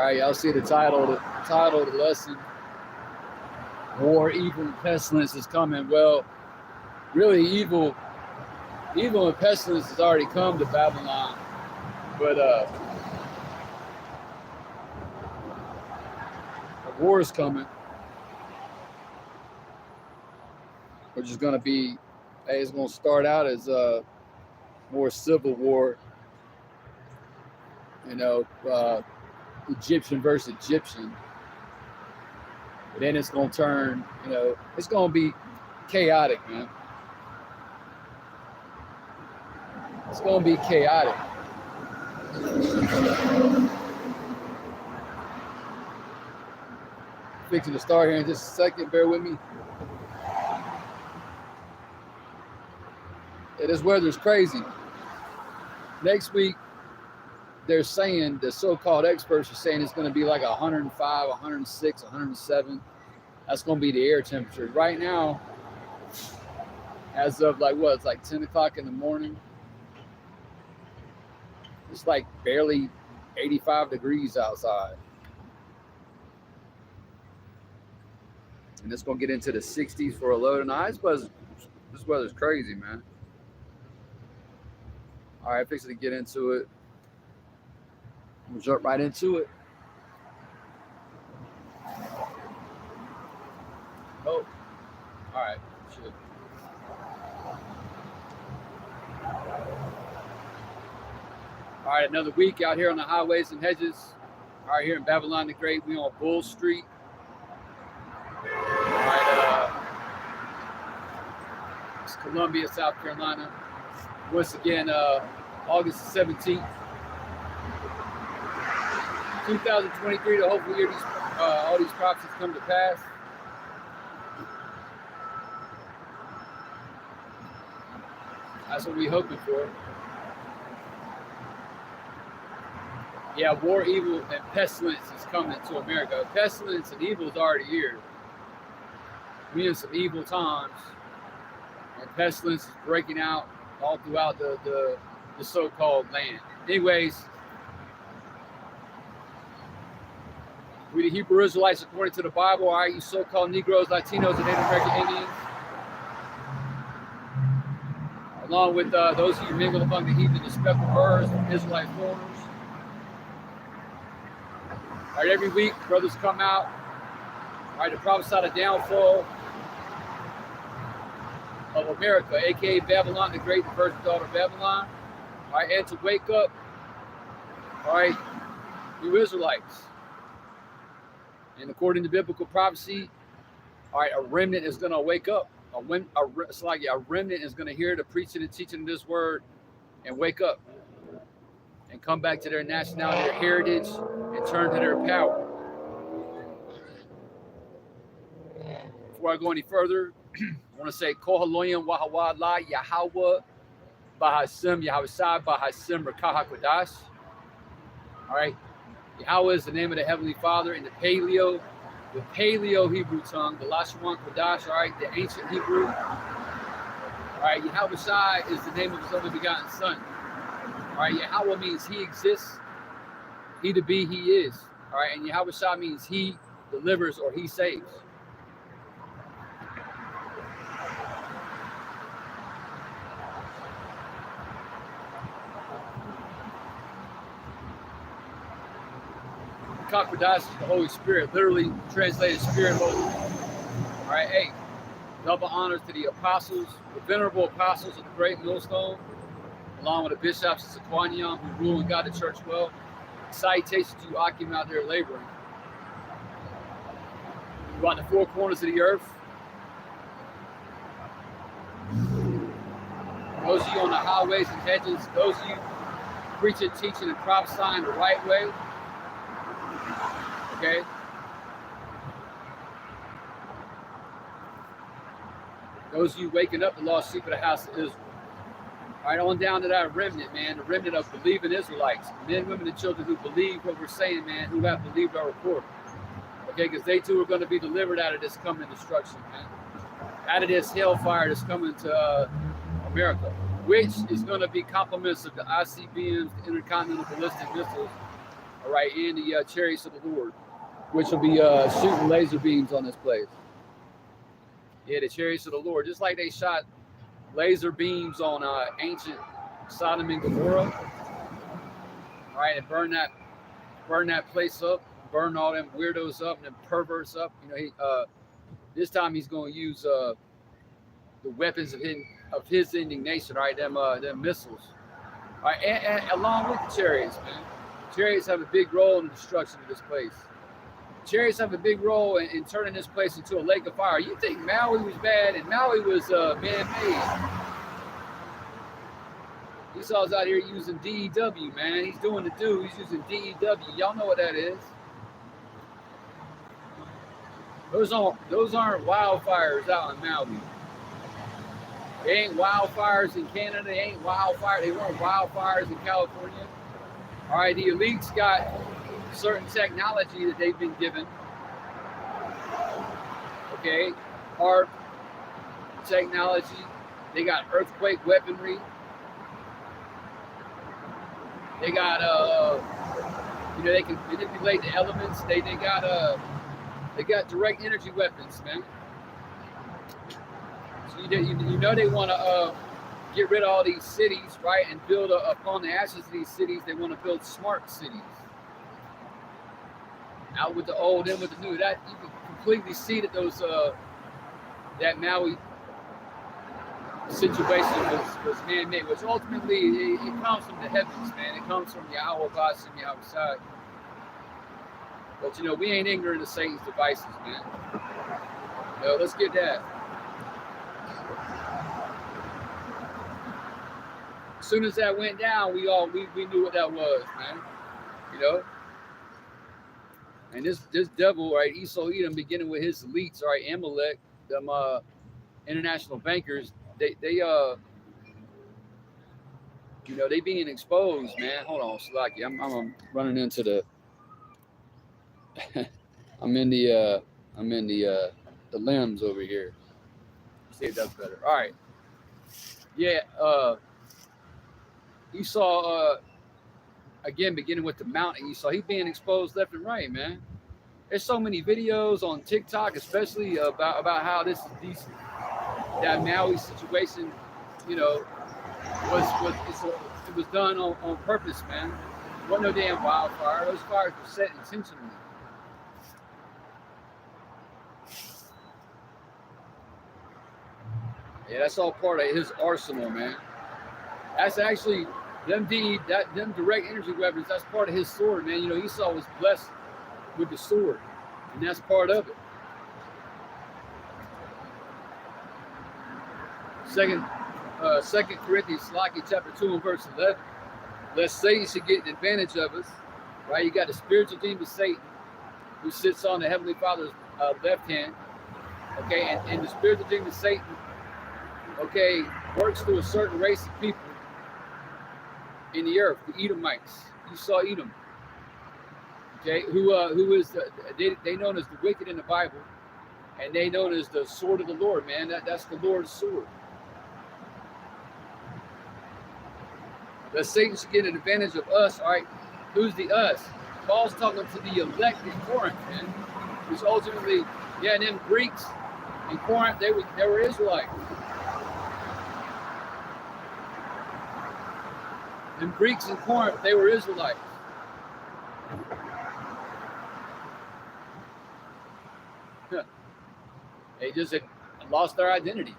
right, y'all see the title. The title of the lesson: War, Evil, and Pestilence is coming. Well, really, evil and pestilence has already come to Babylon, but a war is coming, which is going to be. Hey, it's going to start out as more civil war. You know, Egyptian versus Egyptian. But then it's going to turn, you know, it's going to be chaotic, man. It's going to be chaotic. Fixing to start here in just a second. Bear with me. Yeah, this weather's crazy. Next week, they're saying, the so-called experts are saying it's going to be like 105, 106, 107. That's going to be the air temperature. Right now, as of like what? It's like 10 o'clock in the morning. It's like barely 85 degrees outside. And it's going to get into the 60s for a low tonight. This weather's crazy, man. All right, fixing to get into it. We'll jump right into it. Oh, all right. Shit. All right, another week out here on the highways and hedges. All right, here in Babylon the Great, we on Bull Street. All right, it's Columbia, South Carolina. Once again, August 17th. 2023 to hopefully hear all these prophecies come to pass. That's what we're hoping for. Yeah, war, evil, and pestilence is coming to America. Pestilence and evil is already here. We in some evil times, and pestilence is breaking out all throughout the so-called land. Anyways, we the Hebrew Israelites, according to the Bible, are you so-called Negroes, Latinos, and Native American Indians, along with those who mingle among the heathen, the speckled birds, and Israelite foreigners. All right, every week, brothers come out, all right, to prophesy the downfall of America, aka Babylon the Great, the first daughter of Babylon, all right, and to wake up, all right, you Israelites. And according to biblical prophecy, all right, a remnant is going to wake up. A remnant is going to hear the preaching and teaching of this word and wake up and come back to their nationality, their heritage, and turn to their power. Before I go any further, I want to say, Kohaloyim Wahawa La Yahweh Bahasem Yahweh Bahasem Rakaha Kodash. All right. Yahweh is the name of the Heavenly Father in the Paleo Hebrew tongue, the Lashawan Kodash, all right, the ancient Hebrew. All right, Yahweh Shai is the name of his only begotten Son. All right, Yahweh means he exists, he to be, he is. All right, and Yahweh Shai means he delivers or he saves. Kodash is the Holy Spirit, literally translated Spirit Holy. All right, hey, double honors to the apostles, the venerable apostles of the great millstone, along with the bishops of Sequanium who rule and guide the church well. Salutations to you, Akim, out there laboring. Throughout the four corners of the earth. Those of you on the highways and hedges, those of you preaching, teaching, and prophesying the right way. Okay. Those of you waking up the lost sheep of the house of Israel. All right, on down to that remnant, man, the remnant of believing Israelites, men, women, and children who believe what we're saying, man, who have believed our report. Okay, because they too are going to be delivered out of this coming destruction, man. Out of this hellfire that's coming to America, which is going to be complements of the ICBMs, the intercontinental ballistic missiles, all right, and the chariots of the Lord, which will be shooting laser beams on this place. Yeah, the chariots of the Lord, just like they shot laser beams on ancient Sodom and Gomorrah, all right, and burn that place up, burn all them weirdos up and them perverts up. You know, this time he's going to use the weapons of his indignation, right? Them missiles, all right, and along with the chariots, man. Chariots have a big role in the destruction of this place. Chariots have a big role in turning this place into a lake of fire. You think Maui was bad, and Maui was man-made. Esau's out here using DEW, man. He's doing the do. He's using DEW. Y'all know what that is. Those aren't wildfires out in Maui. They ain't wildfires in Canada. They ain't wildfires. They weren't wildfires in California. All right, the elites got certain technology that they've been given. Okay, HARP technology. They got earthquake weaponry. They got you know, they can manipulate the elements. They got direct energy weapons, man. So you know they want to get rid of all these cities, right, and build upon the ashes of these cities. They want to build smart cities. Out with the old, in with the new. That you can completely see that those that Maui situation was man-made, which ultimately it comes from the heavens, man. It comes from Yahweh Basim, Yahweh side. But you know, we ain't ignorant of Satan's devices, man. You know, let's get that. As soon as that went down, we knew what that was, man. You know. And this devil, right, Esau Edom, beginning with his elites, right, Amalek, them international bankers, they you know, they being exposed, man. Hold on, Slaki, I'm running into the I'm in the limbs over here. See if that's better. All right. Yeah, Esau again, beginning with the mountain, Esau, he being exposed left and right, man. There's so many videos on TikTok, especially about how that Maui situation, you know, it was done on purpose, man. It wasn't no damn wildfire. Those fires were set intentionally. Yeah, that's all part of his arsenal, man. That's actually them direct energy weapons. That's part of his sword, man. You know, Esau was blessed with the sword, and that's part of it. Second Corinthians, chapter 2 and verse 11. Lest Satan should get an advantage of us, right? You got the spiritual demon Satan, who sits on the Heavenly Father's left hand. Okay, and the spiritual demon Satan, okay, works through a certain race of people in the earth, the Edomites. You saw Edom. Okay, who is they known as the wicked in the Bible, and they known as the sword of the Lord, man. That's the Lord's sword. That Satan should get an advantage of us, all right? Who's the us? Paul's talking to the elect in Corinth, man. Which ultimately, yeah, and them Greeks in Corinth, they were Israelites. Them Greeks in Corinth, they were Israelites. They just had lost their identity.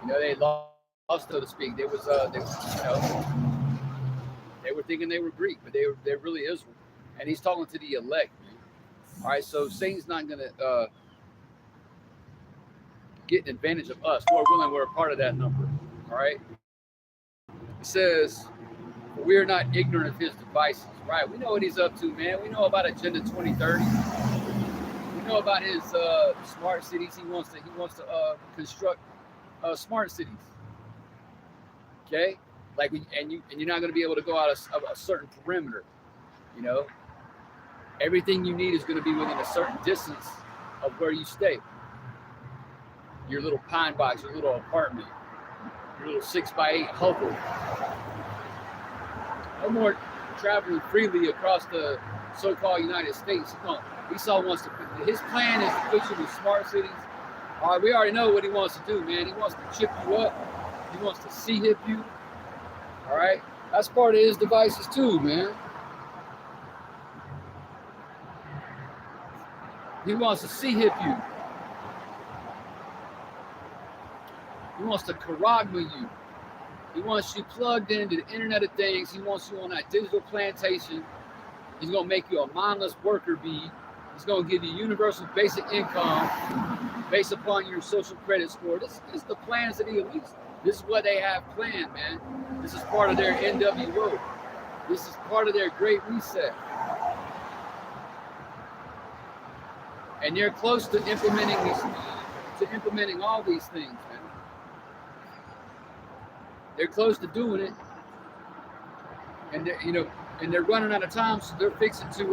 You know, they lost, so to speak. They were thinking they were Greek, but they're really Israel. And he's talking to the elect, man. All right, so Satan's not going to get an advantage of us. Lord willing, we're a part of that number. All right? It says, we are not ignorant of his devices. Right? We know what he's up to, man. We know about Agenda 2030. We know about his smart cities. He wants to construct smart cities. Okay? Like you're not going to be able to go out of a certain perimeter. You know, everything you need is going to be within a certain distance of where you stay. Your little pine box, your little apartment, your little 6x8 hovel. No more traveling freely across the so-called United States. No, Esau wants to. His plan is to put you in smart cities. All right, we already know what he wants to do, man. He wants to chip you up. He wants to C-hip you. All right, that's part of his devices too, man. He wants to C-hip you. He wants to charagma you. He wants you plugged into the Internet of Things. He wants you on that digital plantation. He's going to make you a mindless worker bee. He's going to give you universal basic income based upon your social credit score. This is the plans of the elites. This is what they have planned, man. This is part of their NWO. This is part of their Great Reset. And they're close to implementing all these things, man. They're close to doing it, and they're running out of time, so they're fixing to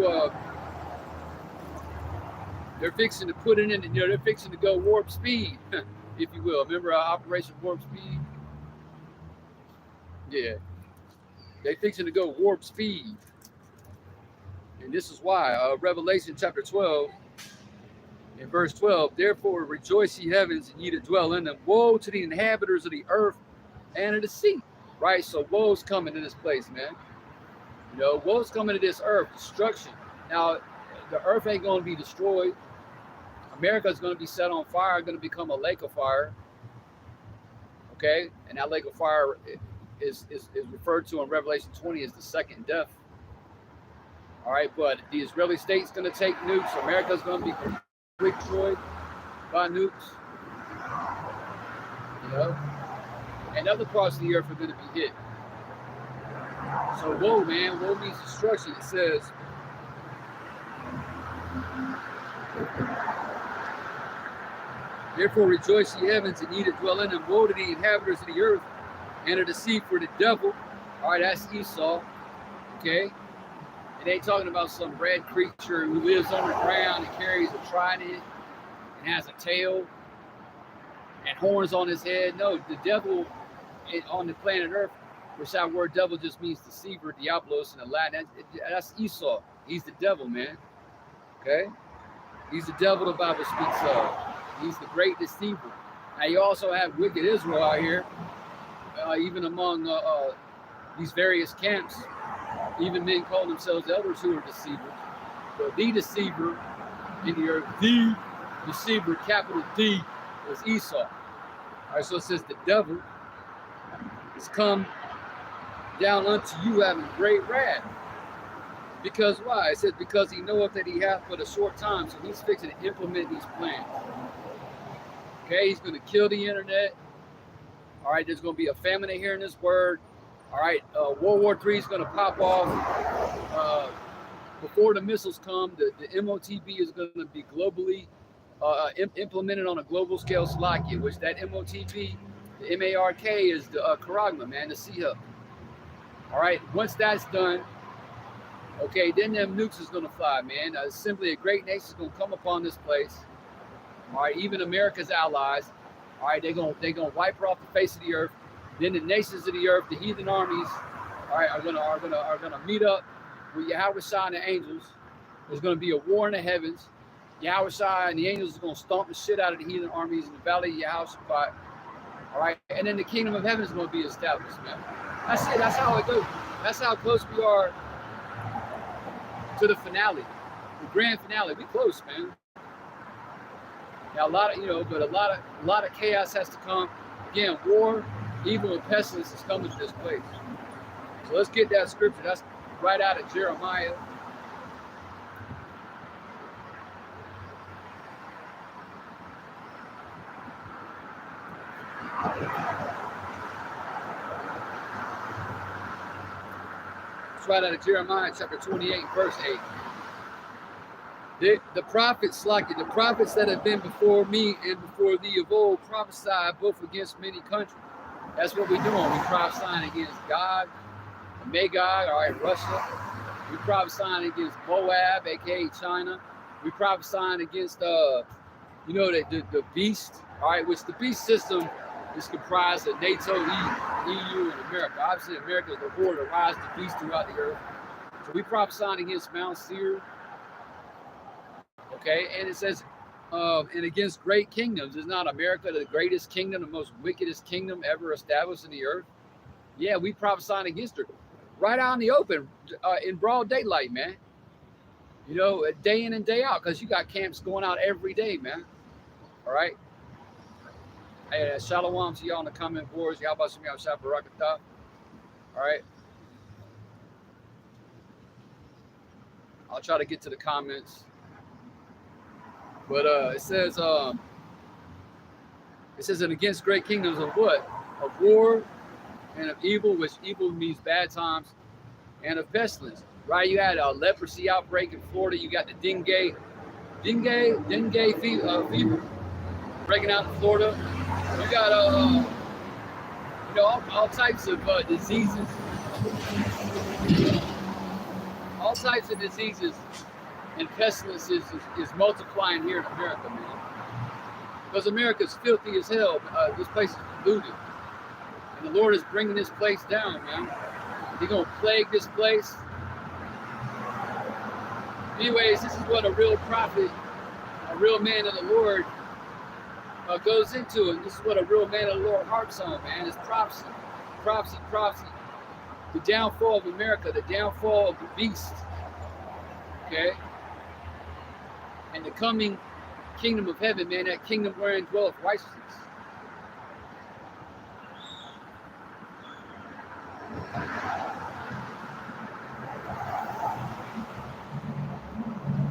put it in. They're fixing to go warp speed, if you will. Remember Operation Warp Speed? Yeah, they're fixing to go warp speed, and this is why. Revelation chapter 12. In verse 12, therefore rejoice ye heavens, and ye that dwell in them. Woe to the inhabitants of the earth and of the sea. Right? So woe's coming to this place, man. Woe's coming to this earth. Destruction. Now, the earth ain't going to be destroyed. America's going to be set on fire, going to become a lake of fire. Okay? And that lake of fire is referred to in Revelation 20 as the second death. All right? But the Israeli state's going to take nukes. America's going to be destroyed by nukes, and other parts of the earth are going to be hit. So woe, man, woe means destruction. It says, therefore rejoice ye heavens, and ye that dwell in them. Woe to the inhabitants of the earth and of the sea, for the devil. All right, that's Esau. Okay. It ain't talking about some red creature who lives underground and carries a trident and has a tail and horns on his head. No, the devil on the planet Earth, which that word devil just means deceiver, diablos in the Latin. That's Esau. He's the devil, man. Okay? He's the devil the Bible speaks of. He's the great deceiver. Now, you also have wicked Israel out here, even among these various camps. Even men call themselves elders who are deceivers. But the deceiver in the earth, the deceiver, capital D, was Esau. All right, so it says the devil has come down unto you having great wrath. Because why? It says because he knoweth that he hath but a short time, so he's fixing to implement these plans. Okay, he's going to kill the internet. All right, there's going to be a famine of hearing this word. All right, World War III is going to pop off. Before the missiles come, the MOTB is going to be globally implemented on a global scale, Slovakia, which that MOTB, the MARK, is the charagma, man, the C-hub. All right, once that's done, okay, then them nukes is going to fly, man. Simply a great nation is going to come upon this place. All right, even America's allies. All right, they're going to wipe her off the face of the earth. Then the nations of the earth, the heathen armies, all right, are gonna meet up with Yahweh and the angels. There's gonna be a war in the heavens. Yahweh and the angels are gonna stomp the shit out of the heathen armies in the valley of Yehoshaphat. All right, and then the kingdom of heaven is gonna be established, man. That's it. That's how it goes. That's how close we are to the finale, the grand finale. We close, man. Now a lot of chaos has to come. Again, war. Evil and pestilence is coming to this place. So let's get that scripture. That's right out of Jeremiah. It's right out of Jeremiah chapter 28, verse 8. The prophets that have been before me and before thee of old prophesied both against many countries. That's what we're doing. We're prophesying against God, Magog, all right, Russia. We're prophesying against Moab, aka China. We're prophesying against the beast, all right, which the beast system is comprised of NATO, EU, and America. Obviously, America is the horde that rides the beast throughout the earth. So we prophesying against Mount Seir, okay? And it says, and against great kingdoms. Is not America the greatest kingdom, the most wickedest kingdom ever established in the earth? Yeah, we prophesying against her. Right out in the open, in broad daylight, man. You know, day in and day out, because you got camps going out every day, man. All right? Hey, shalom to y'all on the comment boards. Y'all about to me out Shabarakatah. All right? I'll try to get to the comments. But it says, and against great kingdoms of what? Of war and of evil, which evil means bad times, and of pestilence. Right? You had a leprosy outbreak in Florida. You got the dengue fever breaking out in Florida. You got all types of diseases. All types of diseases and pestilence is multiplying here in America, man. Because America's filthy as hell. This place is polluted. And the Lord is bringing this place down, man. He's going to plague this place. Anyways, this is what a real prophet, a real man of the Lord goes into. And this is what a real man of the Lord harps on, man. It's prophecy. Prophecy, prophecy. The downfall of America, the downfall of the beast. Okay? And the coming kingdom of heaven, man, that kingdom wherein dwelleth righteousness.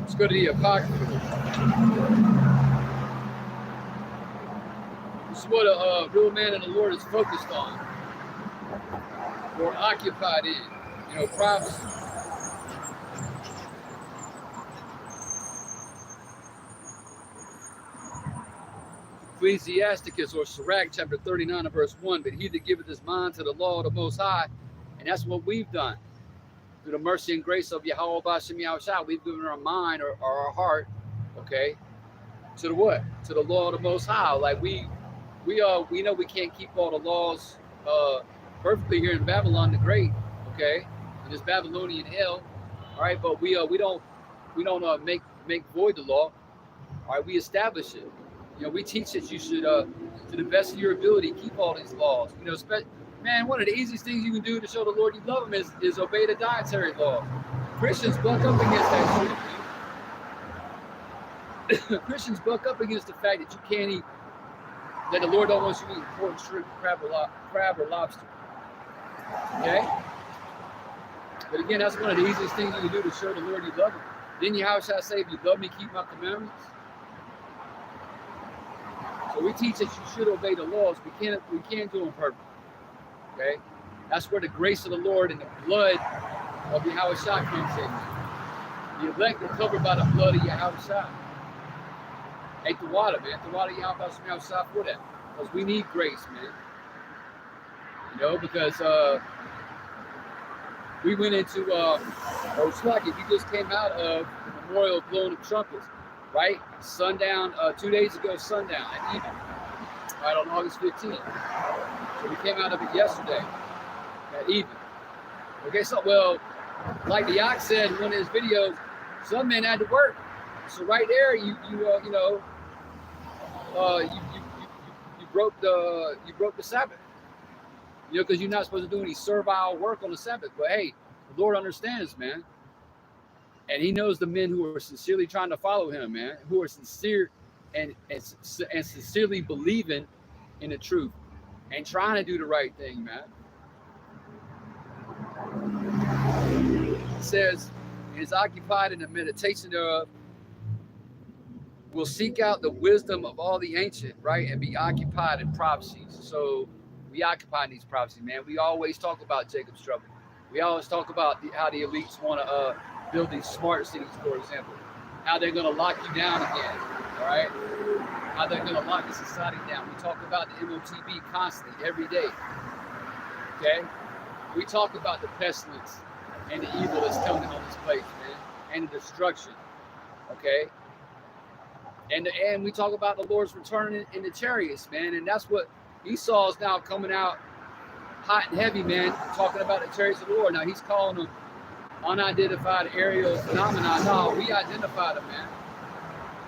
Let's go to the Apocrypha. This is what a real man of the Lord is focused on, or occupied in, prophecy. Ecclesiasticus or Sirach chapter 39 and verse 1, but he that giveth his mind to the law of the Most High, and that's what we've done. Through the mercy and grace of Yahweh B'Shem Yahushua, we've given our mind or our heart, okay, to the what? To the law of the Most High. Like we know we can't keep all the laws perfectly here in Babylon the Great, okay, in this Babylonian hell, all right. But we don't make void the law, all right. We establish it. We teach that you should, to the best of your ability, keep all these laws. Man, one of the easiest things you can do to show the Lord you love Him is obey the dietary law. Christians buck up against that shit. Christians buck up against the fact that you can't eat, that the Lord don't want you to eat pork, shrimp, crab, or lobster. Okay? But again, that's one of the easiest things you can do to show the Lord you love Him. Then Yahweh shall say, if you love me, keep my commandments. So we teach that you should obey the laws. We can't do them perfect. Okay? That's where the grace of the Lord and the blood of Yahweh Shah comes in. The elect are covered by the blood of Yahweh Shah. Ain't the water, man. The water of Yahweh Shah for that. Because we need grace, man. Because we went into Slacky, we just came out of the memorial of blowing of trumpets. Right? Sundown, 2 days ago, sundown at evening, right on August 15th. So we came out of it yesterday at evening. Okay, so, well, like the Ox said in one of his videos, some men had to work. So right there, you broke the Sabbath. Because you're not supposed to do any servile work on the Sabbath. But hey, the Lord understands, man. And He knows the men who are sincerely trying to follow Him, man, who are sincere and sincerely believing in the truth and trying to do the right thing, man. It says, it is occupied in the meditation thereof, will seek out the wisdom of all the ancient, right, and be occupied in prophecies. So we occupy in these prophecies, man. We always talk about Jacob's trouble. We always talk about how the elites want to build these smart cities, for example. How they're going to lock you down again, all right? How they're going to lock the society down. We talk about the MOTB constantly, every day, okay? We talk about the pestilence and the evil that's coming on this place, man, and the destruction, okay? And we talk about the Lord's return in the chariots, man, and that's what Esau is now coming out hot and heavy, man, talking about the chariots of the Lord. Now he's calling them unidentified aerial phenomena. No, we identified them, man,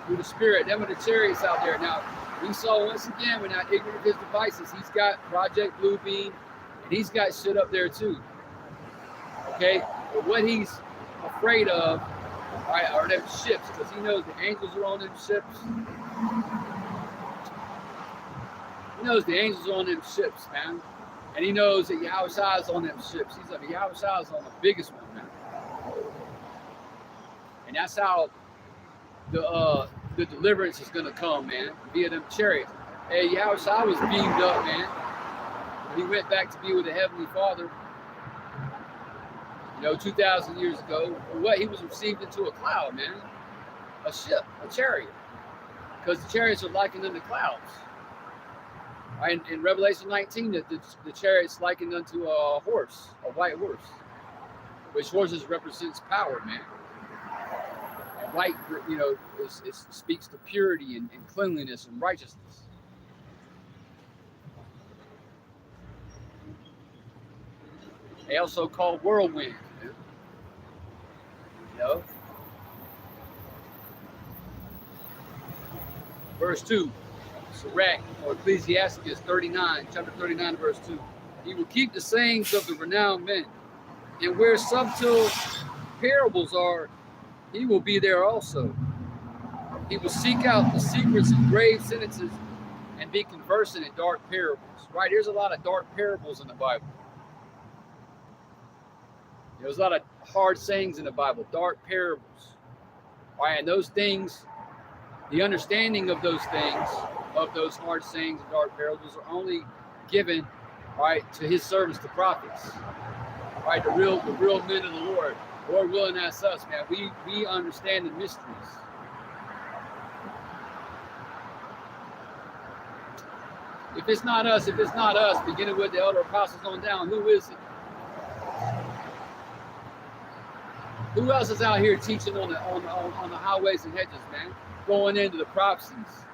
through the spirit. Them are the chariots out there. Now, we saw once again, we're not ignorant of his devices. He's got Project Bluebeam, and he's got shit up there too. Okay? But what he's afraid of, all right, are them ships, because he knows the angels are on them ships. He knows the angels are on them ships, man. And he knows that Yahushua is on them ships. He's like, Yahushua is on the biggest one, man. And that's how the deliverance is going to come, man, via them chariots. Hey, Yahushua was beamed up, man. When he went back to be with the Heavenly Father, 2,000 years ago. What? He was received into a cloud, man. A ship, a chariot. Because the chariots are likened unto clouds. Right? In Revelation 19, the chariot's likened unto a horse, a white horse. Which horses represents power, man. And white, it speaks to purity and cleanliness and righteousness. They also call whirlwind. Verse 2, Sirach, or Ecclesiastes 39, chapter 39, verse 2. He will keep the sayings of the renowned men, and where subtle parables are, he will be there also. He will seek out the secrets of grave sentences and be conversant in dark parables. Right, there's a lot of dark parables in the Bible. There's a lot of hard sayings in the Bible, dark parables. All right, and those things, the understanding of those things, of those hard sayings and dark parables, are only given, right, to his servants, the prophets. All right, the real men of the Lord. Lord willing, that's us, man. We understand the mysteries. If it's not us, beginning with the elder apostles on down, who is it? Who else is out here teaching on the highways and hedges, man? Going into the prophecies,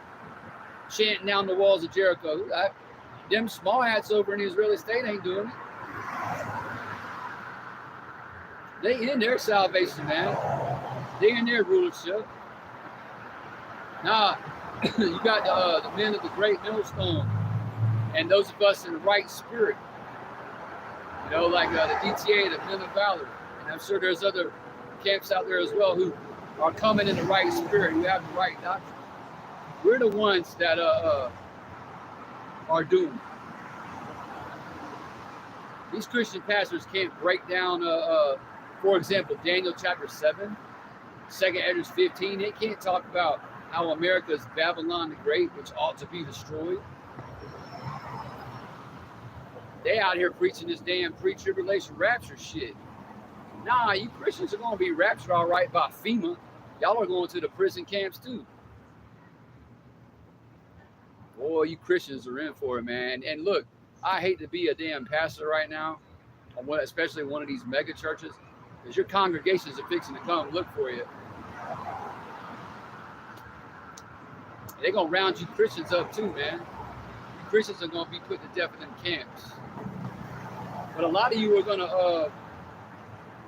chanting down the walls of Jericho. Them small hats over in the Israeli state ain't doing it. They in their salvation, man. They in their rulership. Nah, you got the men of the great millstone, and those of us in the right spirit. Like the DTA, the men of valor, and I'm sure there's other camps out there as well who are coming in the right spirit, who have the right doctrine. We're the ones that are doomed. These Christian pastors can't break down, for example, Daniel chapter 7, 2 Esdras 15. They can't talk about how America's Babylon the Great, which ought to be destroyed. They out here preaching this damn pre-tribulation rapture shit. Nah, you Christians are going to be raptured all right by FEMA. Y'all are going to the prison camps too. Boy, you Christians are in for it, man. And look, I hate to be a damn pastor right now, especially one of these mega churches, because your congregations are fixing to come look for you. They're going to round you Christians up too, man. You Christians are going to be put to death in them camps. But a lot of you are going to,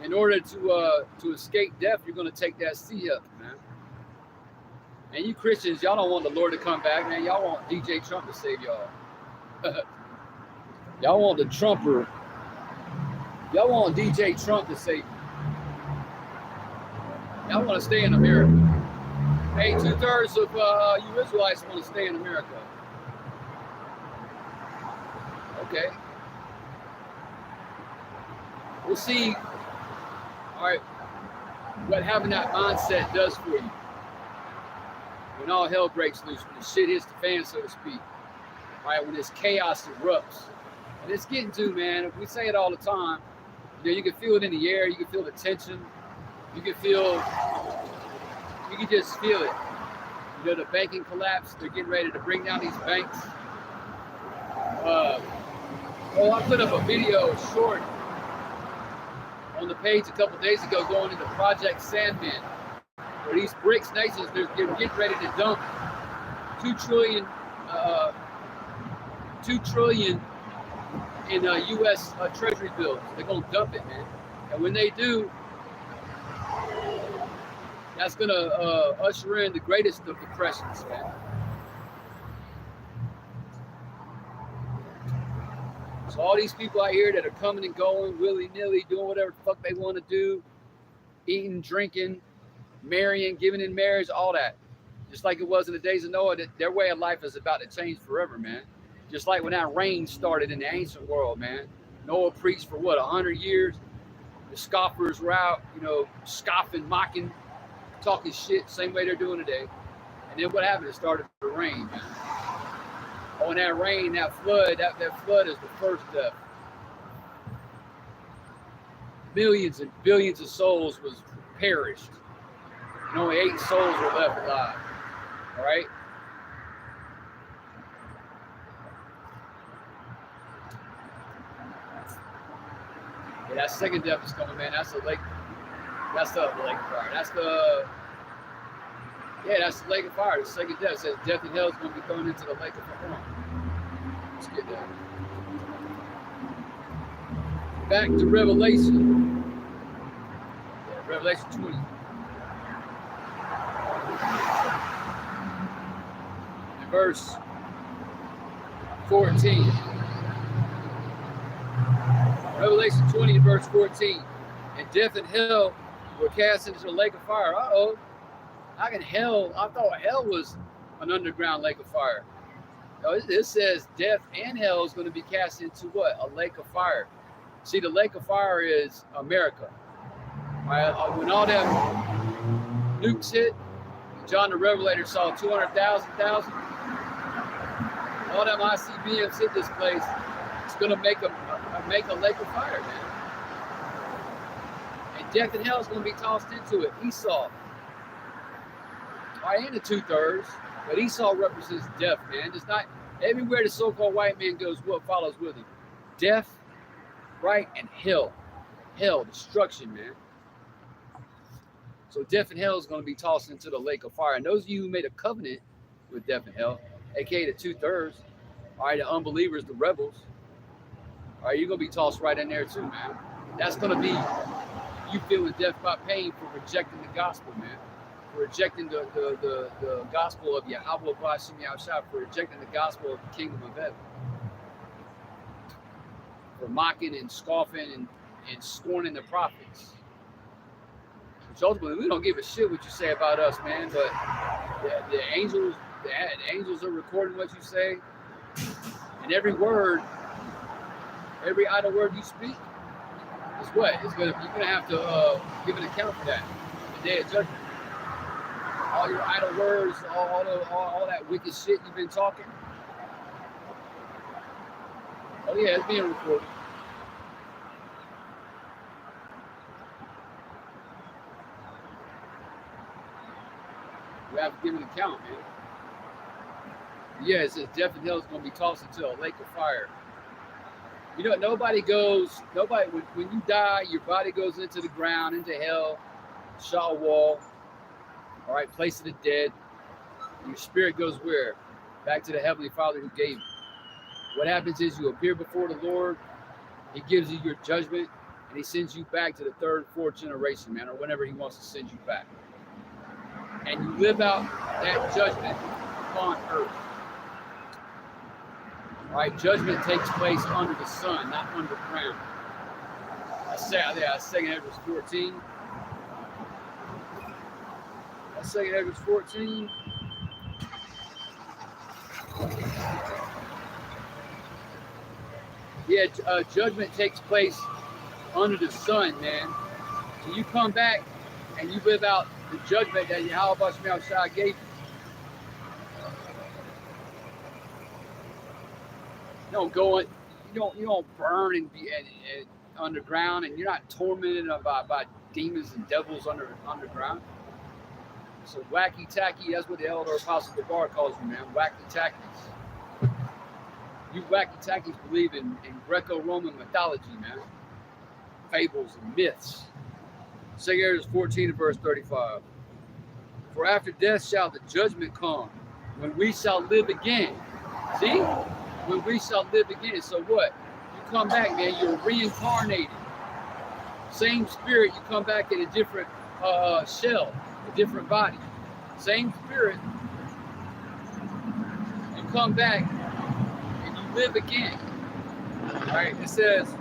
in order to escape death, you're going to take that C up, man. And you Christians, y'all don't want the Lord to come back, man. Y'all want DJ Trump to save y'all. Y'all want the Trumper. Y'all want DJ Trump to save you. Y'all want to stay in America. Hey, 2/3 of you Israelites want to stay in America. Okay. We'll see, all right, what having that mindset does for you. When all hell breaks loose, when the shit hits the fan, so to speak. All right, when this chaos erupts. And it's getting to, man, we say it all the time. You can feel it in the air. You can feel the tension. You can just feel it. The banking collapse. They're getting ready to bring down these banks. I put up a video short on the page a couple days ago going into Project Sandman, where these BRICS nations, they're getting ready to dump $2 trillion in U.S. Treasury bills. They're going to dump it, man. And when they do, That's gonna usher in the greatest of depressions, man. So all these people out here that are coming and going willy-nilly, doing whatever the fuck they want to do, eating, drinking, marrying, giving in marriage, all that. Just like it was in the days of Noah, their way of life is about to change forever, man. Just like when that rain started in the ancient world, man. Noah preached for what, 100 years? The scoffers were out, you know, scoffing, mocking, talking shit, same way they're doing today. And then what happened? It started to rain, man. Oh, and that rain, that flood, that flood is the first death. Millions and billions of souls was perished. And only 8 souls were left alive. All right? Yeah, that second death is coming, man. That's the lake. That's the lake of fire. That's the lake of fire. The second death says death and hell is going to be thrown into the lake of fire. Let's get that. Back to Revelation. Yeah, Revelation 20. And verse 14. Revelation 20 and verse 14. And death and hell were cast into the lake of fire. Uh-oh. How can hell? I thought hell was an underground lake of fire. No, it says death and hell is going to be cast into what? A lake of fire. See, the lake of fire is America. All right, when all them nukes hit, John the Revelator saw 200,000. All them ICBMs hit this place. It's going to make a lake of fire, man. And death and hell is going to be tossed into it. Esau. Right, and the 2/3, but Esau represents death, man. It's not everywhere the so-called white man goes, what follows with him? Death, right, and hell. Hell, destruction, man. So death and hell is going to be tossed into the lake of fire. And those of you who made a covenant with death and hell, aka the 2/3, all right, the unbelievers, the rebels, all right, you're going to be tossed right in there too, man. That's going to be you feeling death by pain for rejecting the gospel, man. For rejecting the gospel of Yahweh, for rejecting the gospel of the kingdom of heaven. For mocking and scoffing and scorning the prophets. Which ultimately, we don't give a shit what you say about us, man, but the angels are recording what you say. And every word, every idle word you speak is what? You're gonna have to give an account for that on the day of judgment. All your idle words, all that wicked shit you've been talking. Oh yeah, it's being recorded. You have to give an account, man. Yeah, it says death and hell is going to be tossed into a lake of fire. You know, when you die, your body goes into the ground, into hell, Sheol, all right, place of the dead. And your spirit goes where? Back to the Heavenly Father who gave you. What happens is you appear before the Lord, He gives you your judgment, and He sends you back to the 3rd, 4th generation, man, or whenever He wants to send you back. And you live out that judgment upon earth. All right, judgment takes place under the sun, not underground. That's 2 Ezra 14. That's 2 Ezra 14. Yeah, judgment takes place under the sun, man. So you come back and you live out the judgment that Yahweh Shai gave you. You don't burn and be underground, and you're not tormented by demons and devils underground. So wacky tacky, that's what the elder apostle Gabar calls you, man. Wacky tackies. You wacky tackies believe in Greco-Roman mythology, man. Fables and myths. 2 Ezra 14 and verse 35. For after death shall the judgment come, when we shall live again. See? When we shall live again. So what? You come back, man. You're reincarnated. Same spirit. You come back in a different shell. a different body, same spirit, you come back and you live again. All right, it says,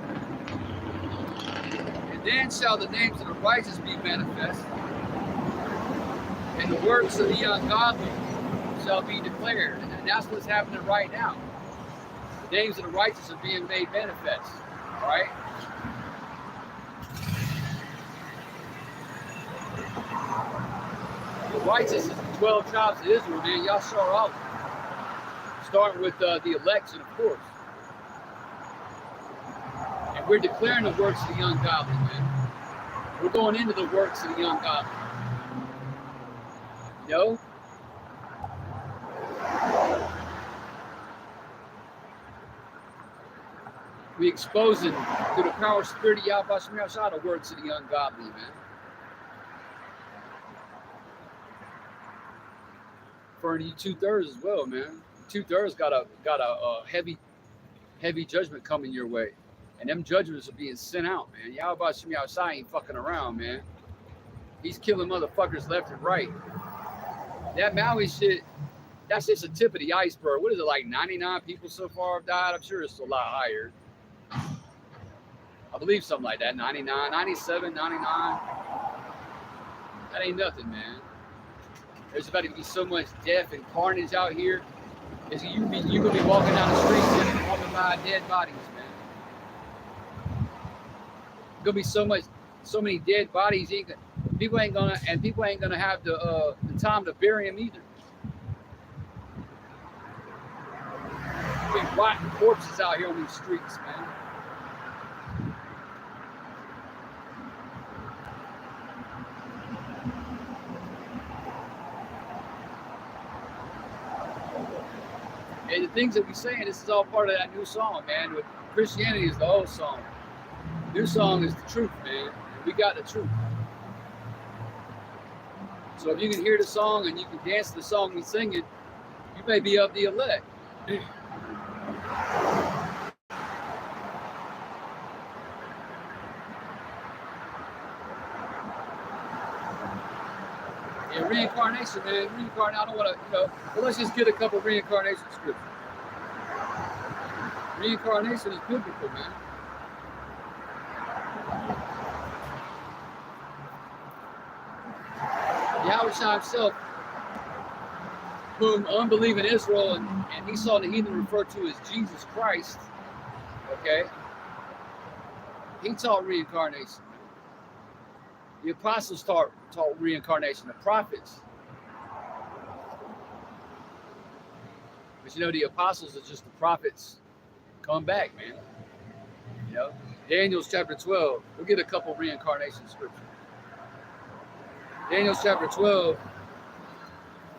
and then shall the names of the righteous be manifest, and the works of the ungodly shall be declared. And that's what's happening right now. The names of the righteous are being made manifest. All right? The righteous is the 12 tribes of Israel, man. Y'all sure all. Starting with the election, of course. And we're declaring the works of the ungodly, man. We're going into the works of the ungodly. You know? We exposing through the power of spirit of Yahweh Shem Yahshua the works of the ungodly, man. For you 2/3 as well, man. 2/3 got a heavy judgment coming your way. And them judgments are being sent out, man. Yahweh Shem Yahshua ain't fucking around, man. He's killing motherfuckers left and right. That Maui shit, that's just a tip of the iceberg. What is it, like 99 people so far have died? I'm sure it's a lot higher. I believe something like that, 99, 97, 99. That ain't nothing, man. There's about to be so much death and carnage out here. You're gonna be walking down the streets and walking by dead bodies, man. Gonna be so many dead bodies. People ain't gonna have the time to bury them either. There'll be rotten corpses out here on these streets, man. And the things that we're saying, this is all part of that new song, man. With Christianity is the old song. New song is the truth, man. We got the truth. So if you can hear the song and you can dance to the song we sing it, you may be of the elect. Yeah, reincarnation, man. I don't want to, well, let's just get a couple reincarnation scriptures. Reincarnation is biblical, man. Yahweh himself, whom unbelieving Israel and he saw the heathen referred to as Jesus Christ, okay? He taught reincarnation. The apostles taught reincarnation, the prophets. But the apostles are just the prophets come back, man. Daniel's chapter 12. We'll get a couple reincarnation scriptures. Daniel's chapter 12,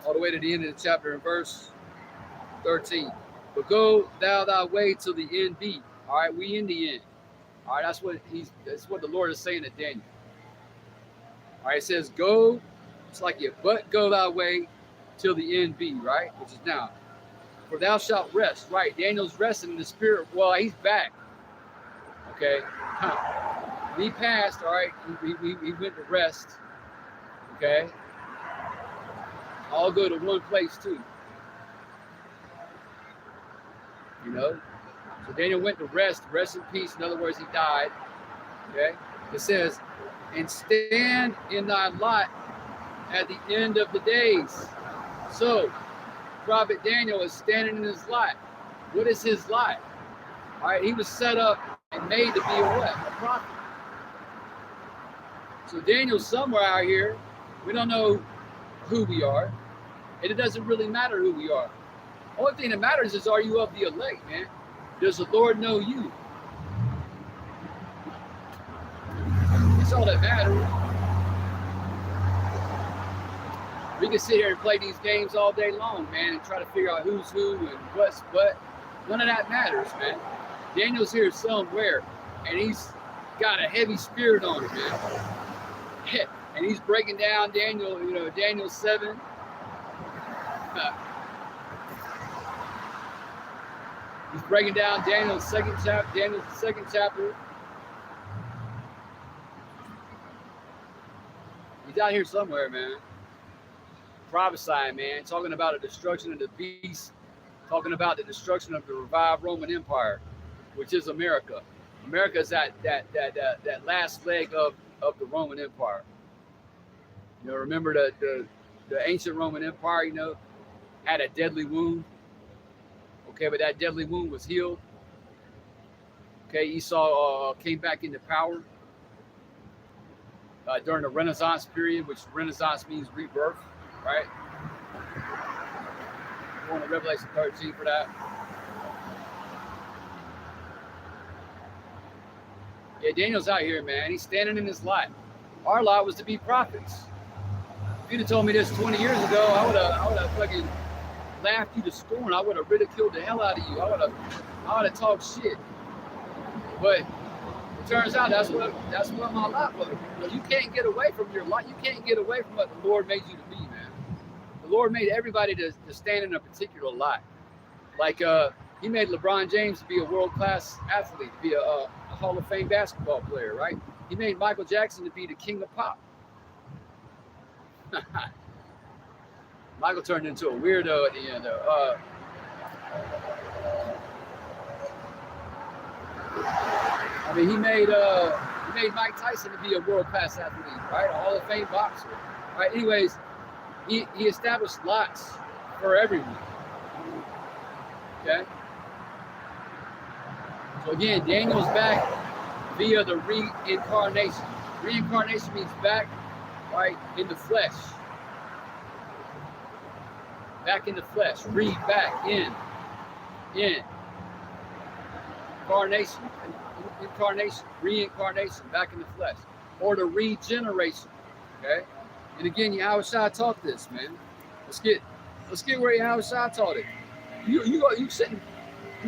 all the way to the end of the chapter in verse 13. But go thou thy way till the end be. All right, we in the end. All right, that's what the Lord is saying to Daniel. All right, it says, go, it's like you, but go thy way till the end be, right? Which is now. For thou shalt rest, right? Daniel's resting in the spirit. Well, he's back. Okay. He passed, all right. He went to rest. Okay. All go to one place too. So Daniel went to rest in peace. In other words, he died. Okay. It says, and stand in thy lot at the end of the days. So, Prophet Daniel is standing in his lot. What is his lot? All right, he was set up and made to be a what? A prophet. So Daniel's somewhere out here. We don't know who we are. And it doesn't really matter who we are. Only thing that matters is, are you of the elect, man? Does the Lord know you? That's all that matters. We can sit here and play these games all day long, man, and try to figure out who's who and what's what. None of that matters, man. Daniel's here somewhere, and he's got a heavy spirit on him, man. And he's breaking down Daniel, Daniel 7. He's breaking down Daniel's second chapter. He's out here somewhere, man. prophesying, man, talking about the destruction of the beast, talking about the destruction of the revived Roman Empire, which is America. America is that last leg of the Roman Empire. You know, remember the ancient Roman Empire, you know, had a deadly wound. Okay, but that deadly wound was healed. Okay, Esau came back into power during the Renaissance period, which Renaissance means rebirth, right? Going to Revelation 13 for that. Yeah, Daniel's out here, man. He's standing in his lot. Our lot was to be prophets. If you'd have told me this 20 years ago, I would have fucking laughed you to scorn. I would have ridiculed the hell out of you. I would have talked shit. But it turns out that's what my lot was. You can't get away from your lot. You can't get away from what the Lord made you to be, man. The Lord made everybody to stand in a particular lot. Like He made LeBron James to be a world-class athlete, to be a Hall of Fame basketball player, right? He made Michael Jackson to be the king of pop. Michael turned into a weirdo at the end, though. I mean, he made Mike Tyson to be a world-class athlete, right? A Hall of Fame boxer, right? Anyways, he established lots for everyone. Okay. So again, Daniel's back via the reincarnation. Reincarnation means back, right, in the flesh. Back in the flesh. Back in. Incarnation. Incarnation. Reincarnation. Back in the flesh. Or the regeneration. Okay? And again, Yahushua taught this, man. Let's get where Yahushua taught it. You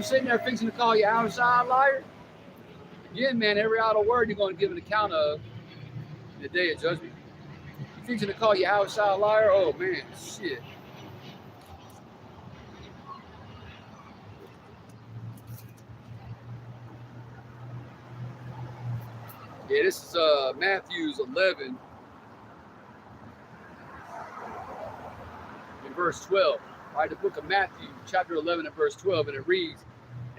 sitting there fixing to call Yahushua a liar? Again, man, every idle word you're going to give an account of in the day of judgment. You fixing to call Yahushua a liar? Oh, man, shit. Yeah, this is Matthew's 11 in verse 12. Right, the book of Matthew, chapter 11 and verse 12, and it reads,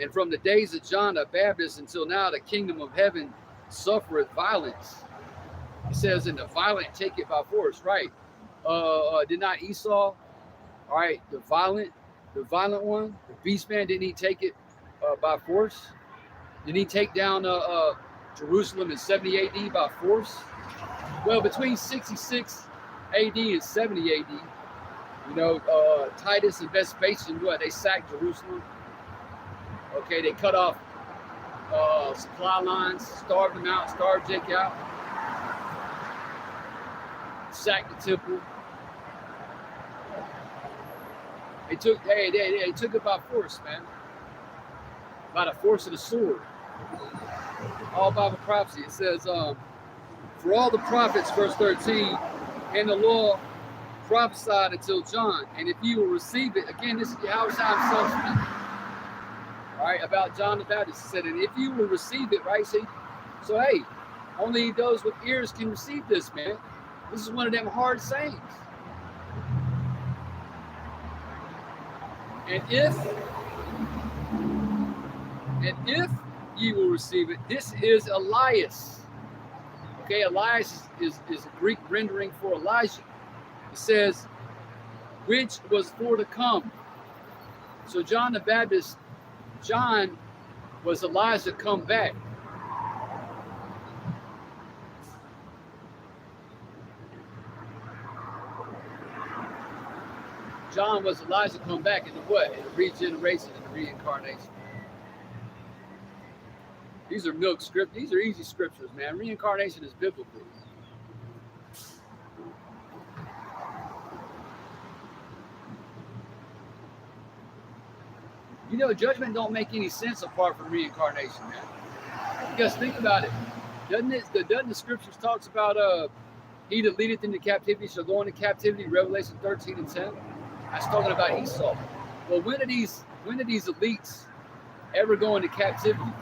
"And from the days of John the Baptist until now, the kingdom of heaven suffereth violence." It says, "And the violent take it by force." Right? Did not Esau, all right, the violent one, the beast man, didn't he take it by force? Didn't he take down Jerusalem in 70 AD by force? Well, between 66 AD and 70 AD, you know, Titus and Vespasian, they sacked Jerusalem. Okay, they cut off supply lines, starved them out, starved Jake out, sacked the temple. They took it by force, man. By the force of the sword. All Bible prophecy. It says, "For all the prophets," verse 13, "and the law prophesied until John, and if you will receive it," again, this is Yahushua himself speaking, all right, about John the Baptist. He said, "And if you will receive it," right? So hey, only those with ears can receive this, man. This is one of them hard sayings. And if ye will receive it, this is Elias. Okay, Elias is a Greek rendering for Elijah. It says, which was for to come. So John the Baptist, John was Elijah come back. John was Elijah come back in the what? In the regeneration and the reincarnation. These are milk script. These are easy scriptures, man. Reincarnation is biblical. You know, judgment don't make any sense apart from reincarnation, man. Because think about it. Doesn't the scriptures talks about he that leadeth into captivity shall go into captivity, Revelation 13 and 10? That's talking about Esau. Well, when did these elites ever go into captivity?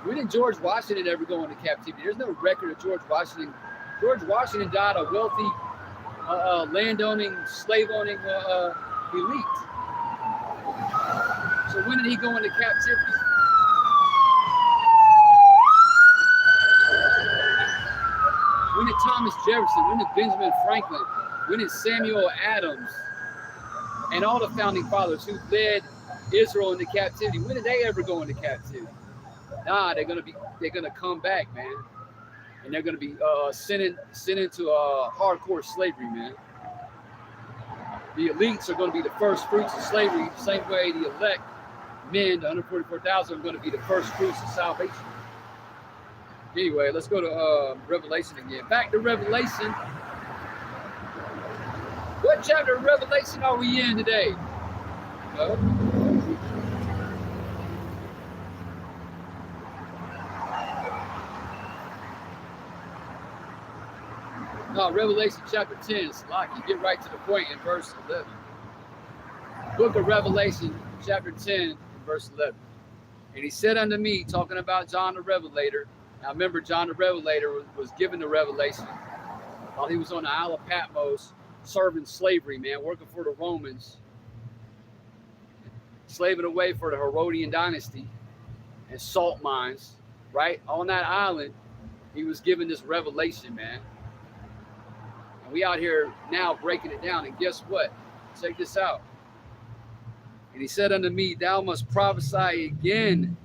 When did George Washington ever go into captivity? There's no record of George Washington. George Washington died a wealthy landowning, slave-owning elite. So when did he go into captivity? When did Thomas Jefferson, when did Benjamin Franklin, when did Samuel Adams, and all the founding fathers who led Israel into captivity, when did they ever go into captivity? Nah, they're gonna come back, man, and they're gonna be sent into hardcore slavery, man. The elites are gonna be the first fruits of slavery, the same way the elect men, the 144,000, are gonna be the first fruits of salvation. Anyway, let's go to Revelation again. Back to Revelation. What chapter of Revelation are we in today? No, Revelation chapter 10. Salaki, get right to the point in verse 11. Book of Revelation, chapter 10, verse 11. And he said unto me, talking about John the Revelator. Now remember, John the Revelator was given the revelation while he was on the Isle of Patmos, serving slavery, man, working for the Romans, slaving away for the Herodian dynasty and salt mines, right? On that island, he was given this revelation, man. And we out here now breaking it down. And guess what? Check this out. And he said unto me, thou must prophesy again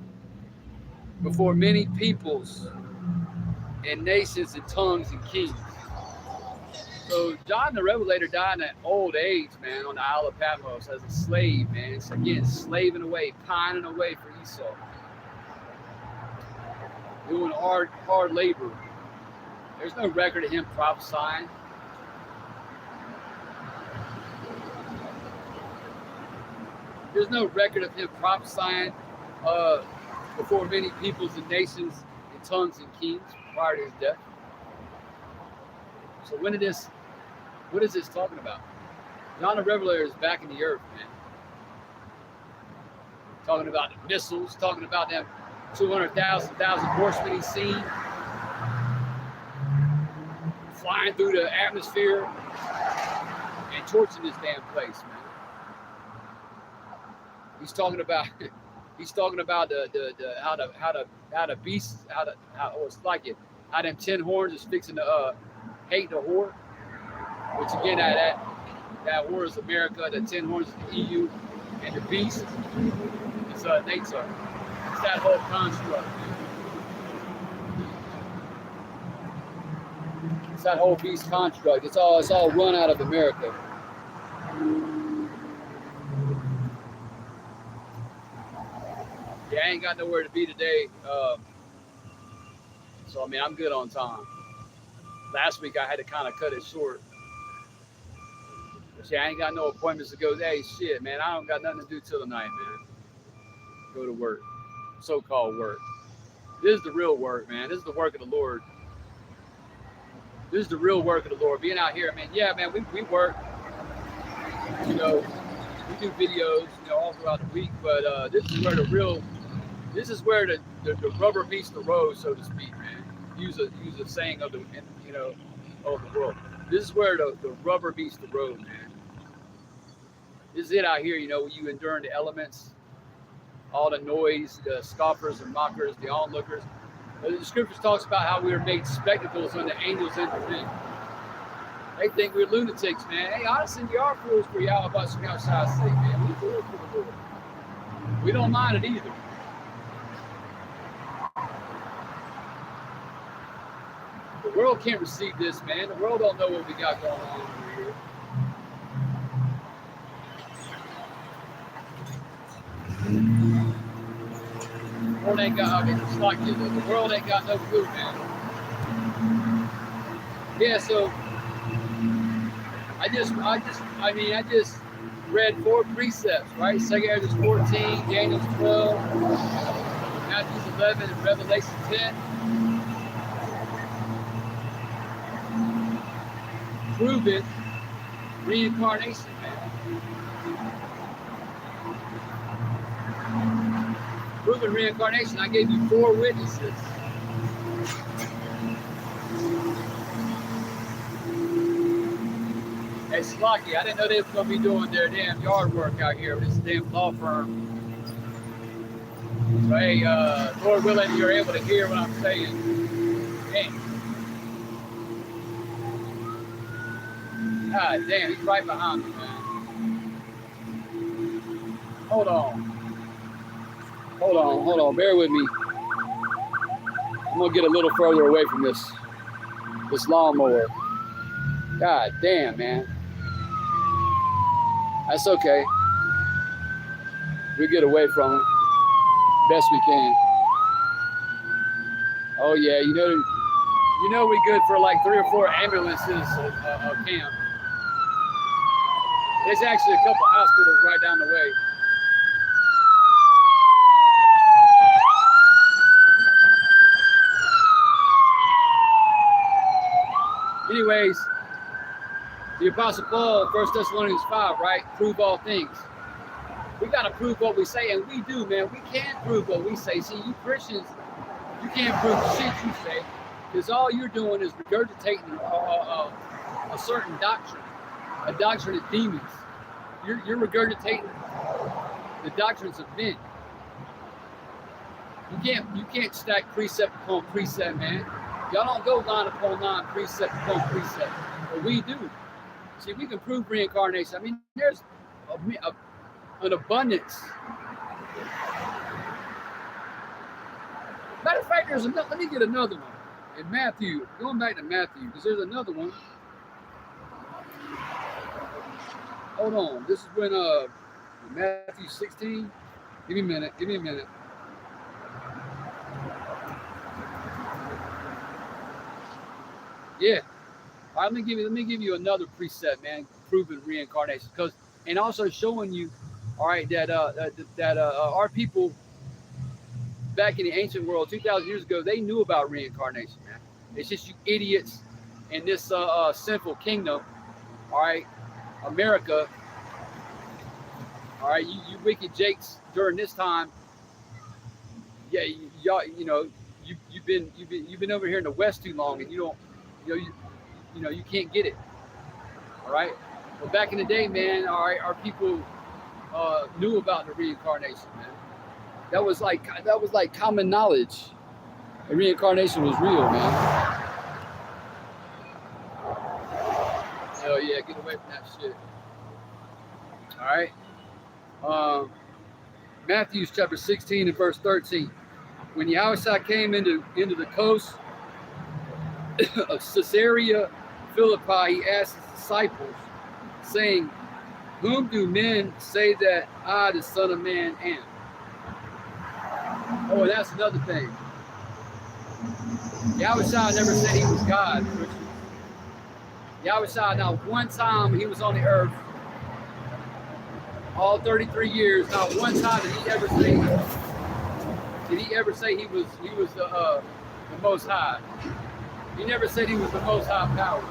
before many peoples and nations and tongues and kings. So John the Revelator died in old age, man, on the Isle of Patmos as a slave, man. So again, slaving away, pining away for Esau. Doing hard labor. There's no record of him prophesying. There's no record of him prophesying before many peoples and nations and tongues and kings prior to his death. So what is this talking about? John the Revelator is back in the earth, man. Talking about the missiles, talking about them 200,000 horsemen he's seen flying through the atmosphere and torching this damn place, man. He's talking about the how the beasts, how it's like it, how them 10 horns is fixing to hate the whore, which again that whore is America, the 10 horns is the EU, and the beast is NATO. It's that whole construct. It's that whole beast construct. It's all run out of America. Yeah, I ain't got nowhere to be today, so I mean I'm good on time. Last week I had to kind of cut it short. But see, I ain't got no appointments to go. Hey, shit, man, I don't got nothing to do till tonight, man. Go to work, so-called work. This is the real work, man. This is the work of the Lord. This is the real work of the Lord. Being out here, man. Yeah, man, we work. You know, we do videos, you know, all throughout the week. But this is where the rubber meets the road, so to speak, man. Use a saying of the world. This is where the rubber meets the road, man. This is it out here, you know, when you endure the elements, all the noise, the scoffers and mockers, the onlookers. The scriptures talks about how we are made spectacles when the angels enter in. They think we're lunatics, man. Hey, honestly, we are fools for y'all about some outside sake, man. We fools for the Lord. We don't mind it either. The world can't receive this, man. The world don't know what we got going on over here. The world ain't got, it's like the world ain't got no clue, man. Yeah, so I just read 4 precepts, right? 2 Ezra 14, Daniel 12, Matthew 11, and Revelation 10. Proven reincarnation, man. Proven reincarnation. I gave you 4 witnesses. Hey, Slocky, I didn't know they was going to be doing their damn yard work out here with this damn law firm. So, hey, Lord willing, you're able to hear what I'm saying. Damn. God damn, he's right behind me, man. Hold on. Hold on. Bear with me. I'm going to get a little further away from this lawnmower. God damn, man. That's okay. We get away from him best we can. Oh yeah, you know we good for like 3 or 4 ambulances a camp. There's actually a couple hospitals right down the way. Anyways, the Apostle Paul, 1 Thessalonians 5, right? Prove all things. We got to prove what we say, and we do, man. We can't prove what we say. See, you Christians, you can't prove the shit you say, because all you're doing is regurgitating a certain doctrine, a doctrine of demons. You're regurgitating the doctrines of men. You can't stack precept upon precept, man. Y'all don't go line upon line, precept upon precept, but we do. See, we can prove reincarnation. I mean, there's an abundance. Matter of fact, there's another. Let me get another one in Matthew. Going back to Matthew, because there's another one. Hold on. This is when Matthew 16. Give me a minute. Yeah. All right, let me give you another precept, man, proving reincarnation, and also showing you, all right, that our people back in the ancient world 2,000 years ago, they knew about reincarnation, man. It's just you idiots in this sinful kingdom, all right, America, all right, you wicked jakes during this time. Yeah, y'all, you've been over here in the West too long, and you can't get it. All right. Well, back in the day, man, all right, our people knew about the reincarnation, man. That was like common knowledge. The reincarnation was real, man. Hell yeah, get away from that shit. All right. Matthew chapter 16 and verse 13. When Yahushua came into the coast of Caesarea Philippi, he asked his disciples, saying, "Whom do men say that I, the Son of Man, am?" Oh, and that's another thing. Yahushua never said he was God. Yahushua, not one time he was on the earth, all 33 years, not one time did he ever say he was the Most High. He never said he was the Most High power.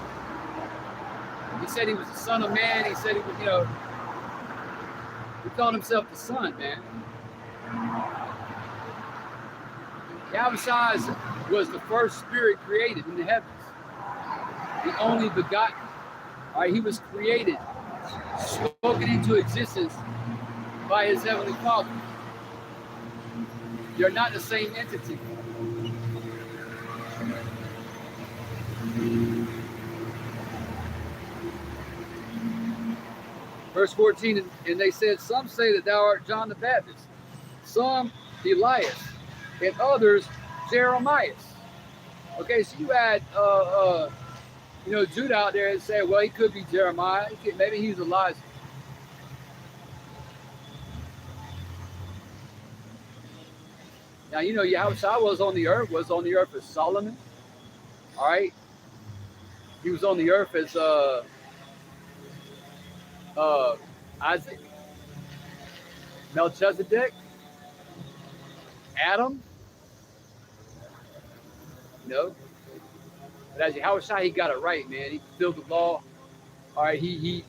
He said he was the Son of Man. He said he was, he called himself the Son, man. Yahushua was the first spirit created in the heavens. The only begotten. All right, he was created, spoken into existence by his heavenly Father. They're not the same entity. Verse 14, and they said, "Some say that thou art John the Baptist, some Elias, and others Jeremiah." Okay, so you had Judah out there and say, well, he could be Jeremiah, maybe he's Elias. Now, Yahushua was on the earth as Solomon. All right. He was on the earth as Isaac, Melchizedek, Adam. But as Yahushua, he got it right, man. He fulfilled the law. All right, he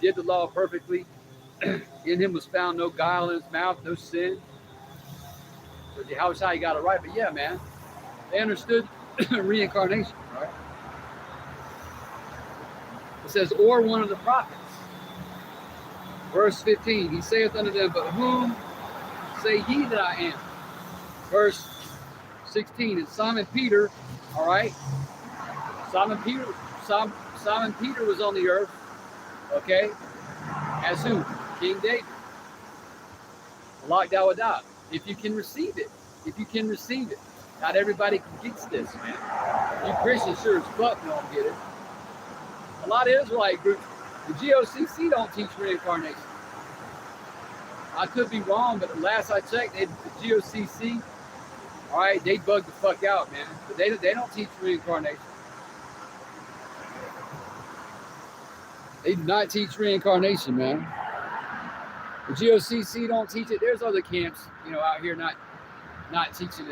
did the law perfectly. In him was found no guile in his mouth, no sin. But Yahushua, he got it right. But yeah, man, they understood reincarnation, all right? It says, or one of the prophets. Verse 15, he saith unto them, but whom say ye that I am? Verse 16, and Simon Peter, all right? Simon Peter was on the earth, okay? As who? King David. Like thou would die. If you can receive it. If you can receive it. Not everybody gets this, man. You Christians sure as fuck don't get it. A lot of Israelite groups, the GOCC don't teach reincarnation. I could be wrong, but last I checked, the GOCC, all right, they bug the fuck out, man. But they don't teach reincarnation. They do not teach reincarnation, man. The GOCC don't teach it. There's other camps, you know, out here not teaching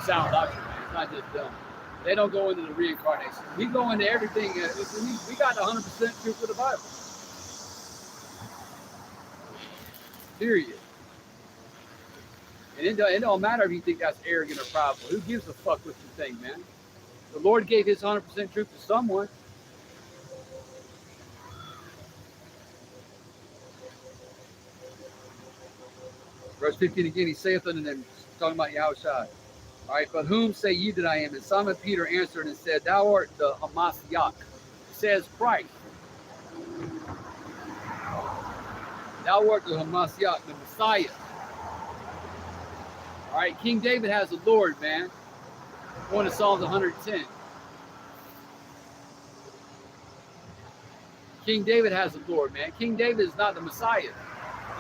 sound doctrine, man. It's not just dumb. They don't go into the reincarnation. We go into everything. We got the 100% truth of the Bible. Period. And it don't matter if you think that's arrogant or prideful. Who gives a fuck what you think, man? The Lord gave his 100% truth to someone. Verse 15 again, he saith unto them, talking about Yahushua. All right, but whom say ye that I am? And Simon Peter answered and said, thou art the Hamashiach. It says Christ. Thou art the Hamashiach, the Messiah. All right, King David has a Lord, man. Going to Psalms 110. King David has a Lord, man. King David is not the Messiah.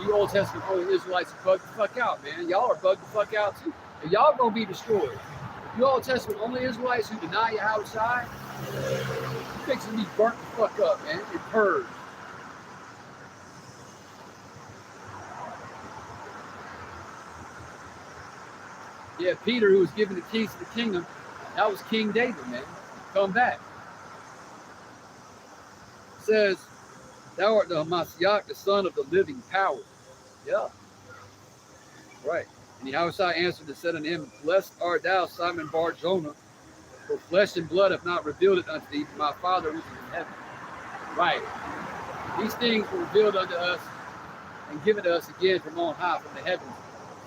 You Old Testament only Israelites are bugged the fuck out, man. Y'all are bugged the fuck out too. And y'all gonna be destroyed. You Old Testament only Israelites who deny Yahushua, you fixing to be burnt the fuck up, man. It purged. Yeah, Peter, who was given the keys to the kingdom, that was King David, man. Come back. It says, thou art the Hamashiach, the son of the living power. Yeah. Right. And Yahushua answered and said unto him, blessed art thou, Simon Bar-Jonah, for flesh and blood have not revealed it unto thee, but my Father which is in heaven. Right. These things were revealed unto us and given to us again from on high, from the heavens,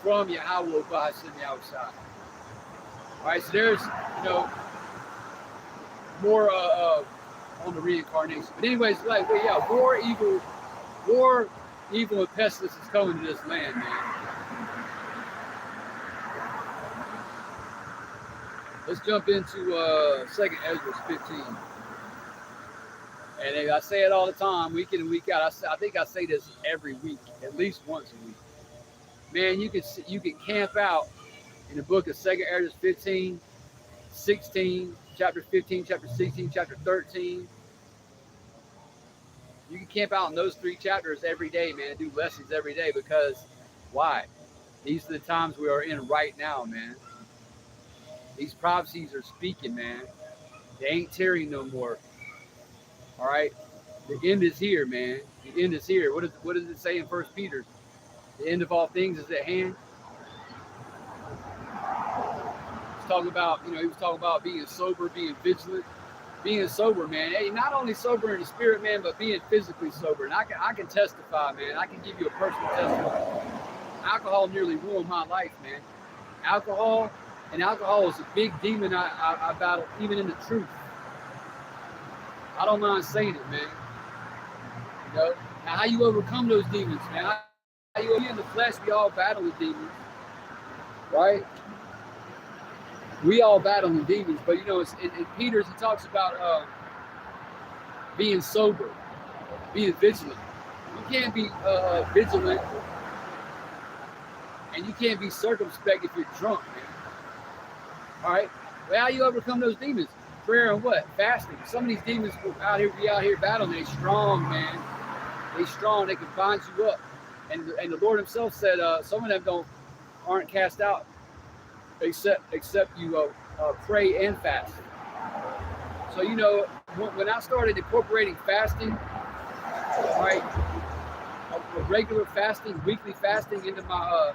from Yahweh by Hashem Yahushua. All right, so there's, you know, more on the reincarnation. But anyways, like, well, yeah, war, evil, and pestilence is coming to this land, man. Let's jump into 2nd Ezra 15. And I say it all the time, week in and week out. I think I say this every week, at least once a week. Man, you can camp out in the book of 2nd Ezra 15, 16, chapter 15, chapter 16, chapter 13. You can camp out in those 3 chapters every day, man. Do lessons every day because why? These are the times we are in right now, man. These prophecies are speaking, man. They ain't tarrying no more. All right? The end is here, man. The end is here. What does it say in 1 Peter? The end of all things is at hand. He's talking about, you know, he was talking about being sober, being vigilant. Being sober, man. Hey, not only sober in the spirit, man, but being physically sober. And I can testify, man. I can give you a personal testimony. Alcohol nearly ruined my life, man. Alcohol is a big demon I battle, even in the truth. I don't mind saying it, man. You know? Now, how you overcome those demons, man? How you in the flesh, we all battle with demons. Right? We all battle with demons, but you know, in Peter's, he talks about being sober, being vigilant. You can't be vigilant, and you can't be circumspect if you're drunk, man. All right? Well, how you overcome those demons? Prayer and what? Fasting. Some of these demons will be out here battling. They're strong, man. They're strong. They can bind you up. And the Lord himself said some of them aren't cast out except you pray and fast. So, you know, when I started incorporating fasting, right, regular fasting, weekly fasting into my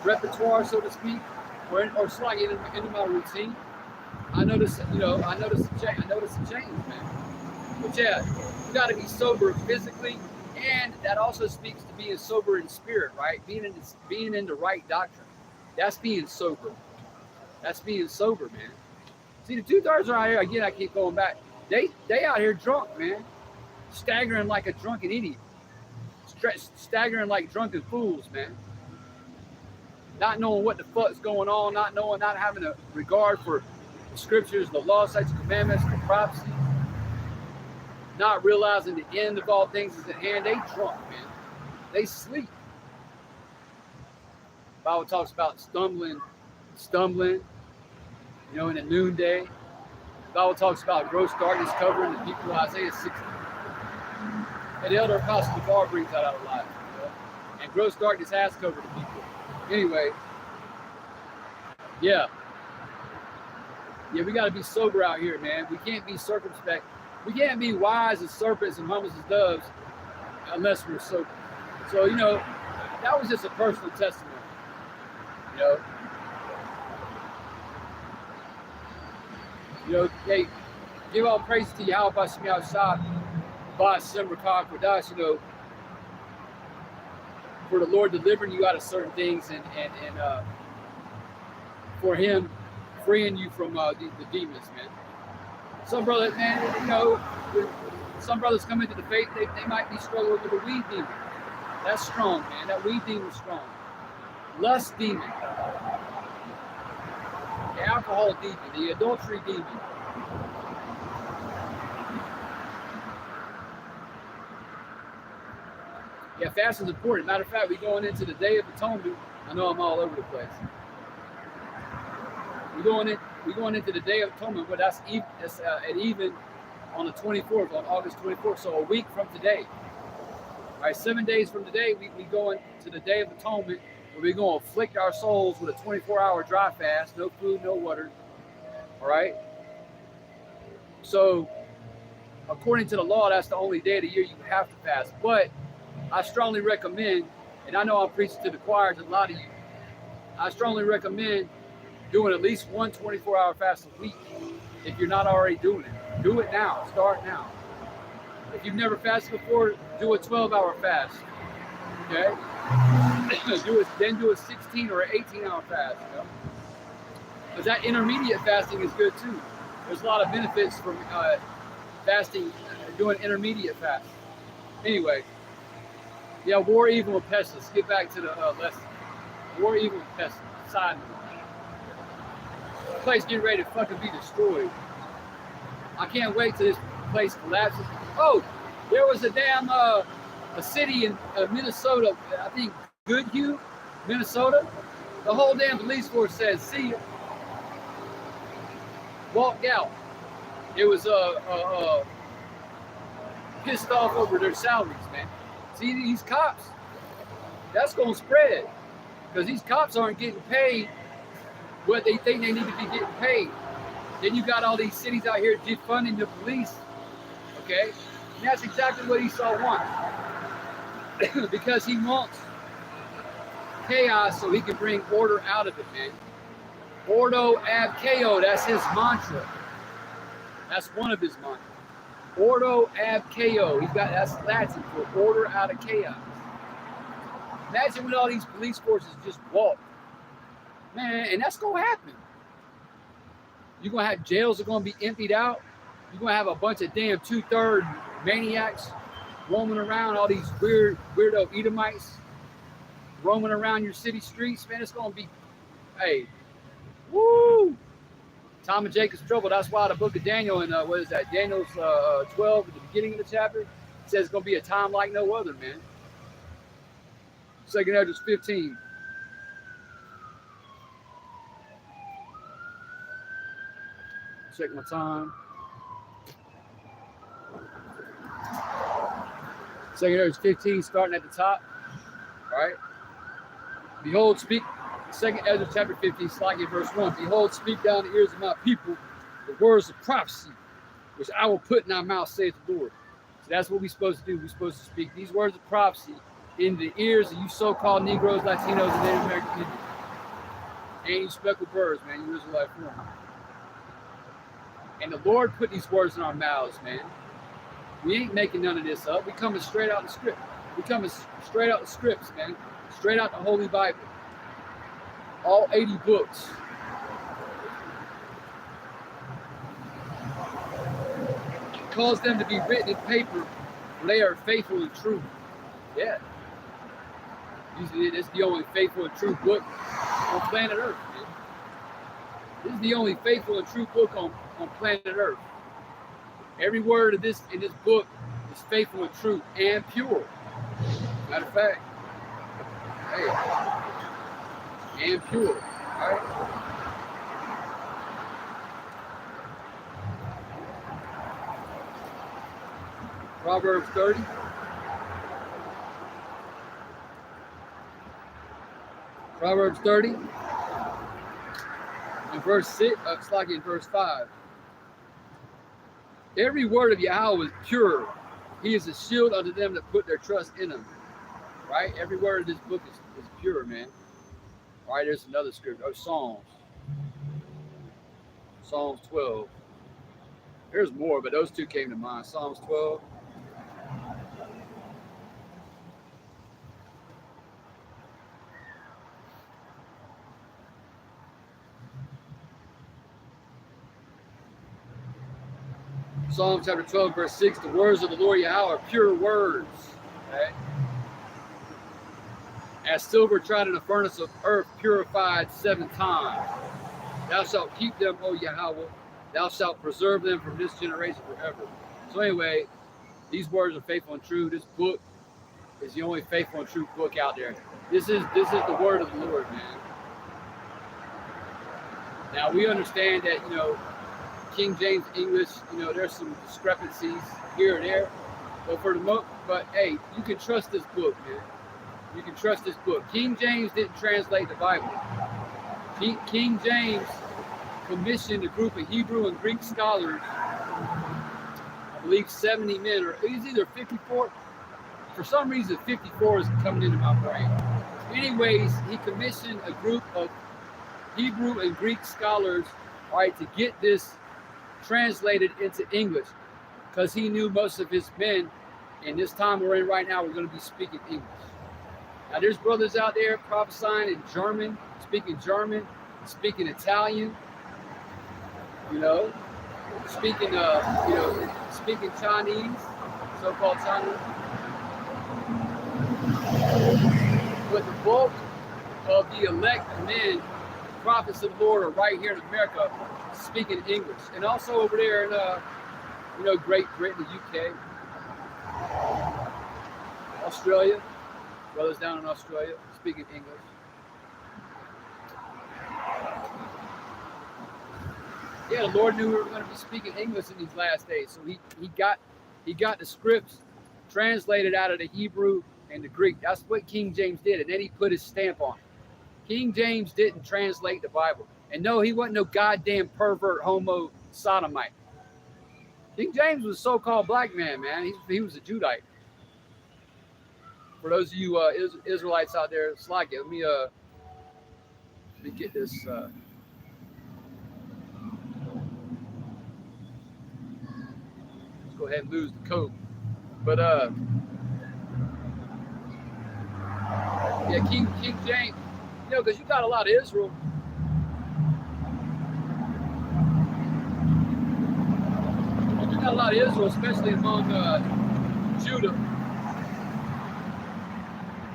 repertoire, so to speak, or it's like into my routine, I noticed, you know, I noticed some change, man. But yeah, you got to be sober physically, and that also speaks to being sober in spirit, right? Being in the right doctrine. That's being sober. That's being sober, man. See, the 2/3 are out here again. I keep going back. They out here drunk, man, staggering like a drunken idiot, staggering like drunken fools, man. Not knowing what the fuck's going on, not having a regard for the scriptures, the law, statutes, commandments, the prophecy, not realizing the end of all things is at hand. They drunk, man. They sleep. The Bible talks about stumbling, you know, in the noonday. The Bible talks about gross darkness covering the people, Isaiah 60. And the elder apostle Bar brings that out alive. You know? And gross darkness has covered the people. Anyway, yeah, we got to be sober out here, man. We can't be circumspect. We can't be wise as serpents and humble as doves unless we're sober. So, you know, that was just a personal testimony, you know. You know, hey, give all praise to Yahweh Bashmi outside by Simra Kodash, you know, for the Lord delivering you out of certain things and for him freeing you from the demons, man. Some brothers, man, you know, some brothers come into the faith, they might be struggling with a weed demon. That's strong, man. That weed demon is strong. Lust demon. The alcohol demon. The adultery demon. Yeah, fasting is important. Matter of fact, we're going into the Day of Atonement. I know I'm all over the place. We're going into the Day of Atonement, but that's at even on the 24th, on August 24th, so a week from today. All right, 7 days from today, we go into the Day of Atonement, where we're going to afflict our souls with a 24-hour dry fast, no food, no water. All right? So, according to the law, that's the only day of the year you have to fast. But I strongly recommend, and I know I'm preaching to the choir to a lot of you, I strongly recommend doing at least one 24-hour fast a week if you're not already doing it. Do it now. Start now. If you've never fasted before, do a 12-hour fast. Okay? Then do a 16 or an 18-hour fast. You know? Because that intermediate fasting is good too. There's a lot of benefits from fasting, doing intermediate fast. Anyway, yeah, war, evil, and pestilence. Get back to the lesson. War, evil, and pestilence. Side note. The place getting ready to fucking be destroyed. I can't wait till this place collapses. Oh, there was a damn a city in Minnesota, I think Goodhue, Minnesota. The whole damn police force says, "See ya." Walked out. It was pissed off over their salaries, man. See, these cops, that's gonna spread because these cops aren't getting paid what they think they need to be getting paid. Then you got all these cities out here defunding the police, okay? And that's exactly what Esau wants. Because he wants chaos so he can bring order out of it, man. Ordo ab chaos, that's his mantra. That's one of his mantras. Ordo ab chaos. That's Latin for order out of chaos. Imagine when all these police forces just walk. Man, and that's gonna happen. You're gonna have jails are gonna be emptied out. You're gonna have a bunch of damn 2/3 maniacs roaming around, all these weirdo Edomites roaming around your city streets, man. It's gonna be, hey, woo! Tom and Jacob's trouble. That's why the book of Daniel and what is that? Daniel's 12 at the beginning of the chapter says it's gonna be a time like no other, man. 2 Ezra 15. Check my time. 2 Ezra 15, starting at the top. All right. Behold, speak. 2 Ezra chapter 15, starting at verse 1. Behold, speak down the ears of my people the words of prophecy, which I will put in thy mouth, saith the Lord. So that's what we're supposed to do. We're supposed to speak these words of prophecy in the ears of you so-called Negroes, Latinos, and Native American Indians. And you speckled birds, man. You Israelite form. And the Lord put these words in our mouths, man. We ain't making none of this up. We coming straight out the script. We coming straight out the scripts, man. Straight out the Holy Bible. All 80 books. Cause them to be written in paper, for they are faithful and true. Yeah. It's the only faithful and true book on planet Earth, man. This is the only faithful and true book on planet Earth. Every word of this in this book is faithful and true and pure. Matter of fact, hey, and pure. All right. Proverbs 30. Proverbs 30 and verse 6, it's like in verse 5. Every word of Yahweh is pure. He is a shield unto them that put their trust in him. Right? Every word of this book is pure, man. All right, there's another scripture. Oh, Psalms. Psalms 12. There's more, but those two came to mind. Psalms 12. Psalm chapter 12, verse 6, the words of the Lord Yahweh are pure words. Okay? As silver tried in the furnace of earth, purified 7 times. Thou shalt keep them, O Yahweh. Thou shalt preserve them from this generation forever. So anyway, these words are faithful and true. This book is the only faithful and true book out there. This is the word of the Lord, man. Now we understand that, King James English, there's some discrepancies here and there, but hey, you can trust this book, man. You can trust this book. King James didn't translate the Bible. King James commissioned a group of Hebrew and Greek scholars, I believe 70 men, or it was either 54. For some reason, 54 is coming into my brain. Anyways, he commissioned a group of Hebrew and Greek scholars, all right, to get this translated into English, because he knew most of his men in this time we're in right now were going to be speaking English. Now there's brothers out there prophesying in German, speaking Italian, speaking speaking Chinese, so-called Chinese. But the bulk of the elect men, prophets of the Lord, are right here in America speaking English, and also over there in Great Britain, the UK, Australia, brothers down in Australia speaking English. Yeah, the Lord knew we were going to be speaking English in these last days, so he got the scripts translated out of the Hebrew and the Greek. That's what King James did, and then he put his stamp on it. King James didn't translate the Bible. And no, he wasn't no goddamn pervert homo sodomite. King James was a so-called black man, man. He was a Judite. For those of you Israelites out there, it's like it. Let me get this. Let's go ahead and lose the coat. But yeah, King James. Because you got a lot of Israel. You got a lot of Israel, especially among Judah,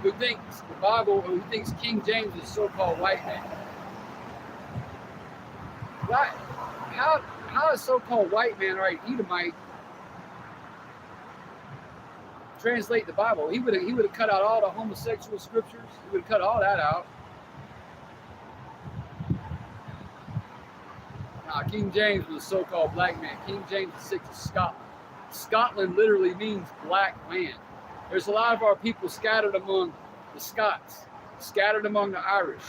who thinks the Bible, who thinks King James is a so-called white man. Why? How is so-called white man, right, Edomite, translate the Bible? He would have cut out all the homosexual scriptures. He would have cut all that out. King James was a so-called black man. King James VI of Scotland. Scotland literally means black land. There's a lot of our people scattered among the Scots, scattered among the Irish,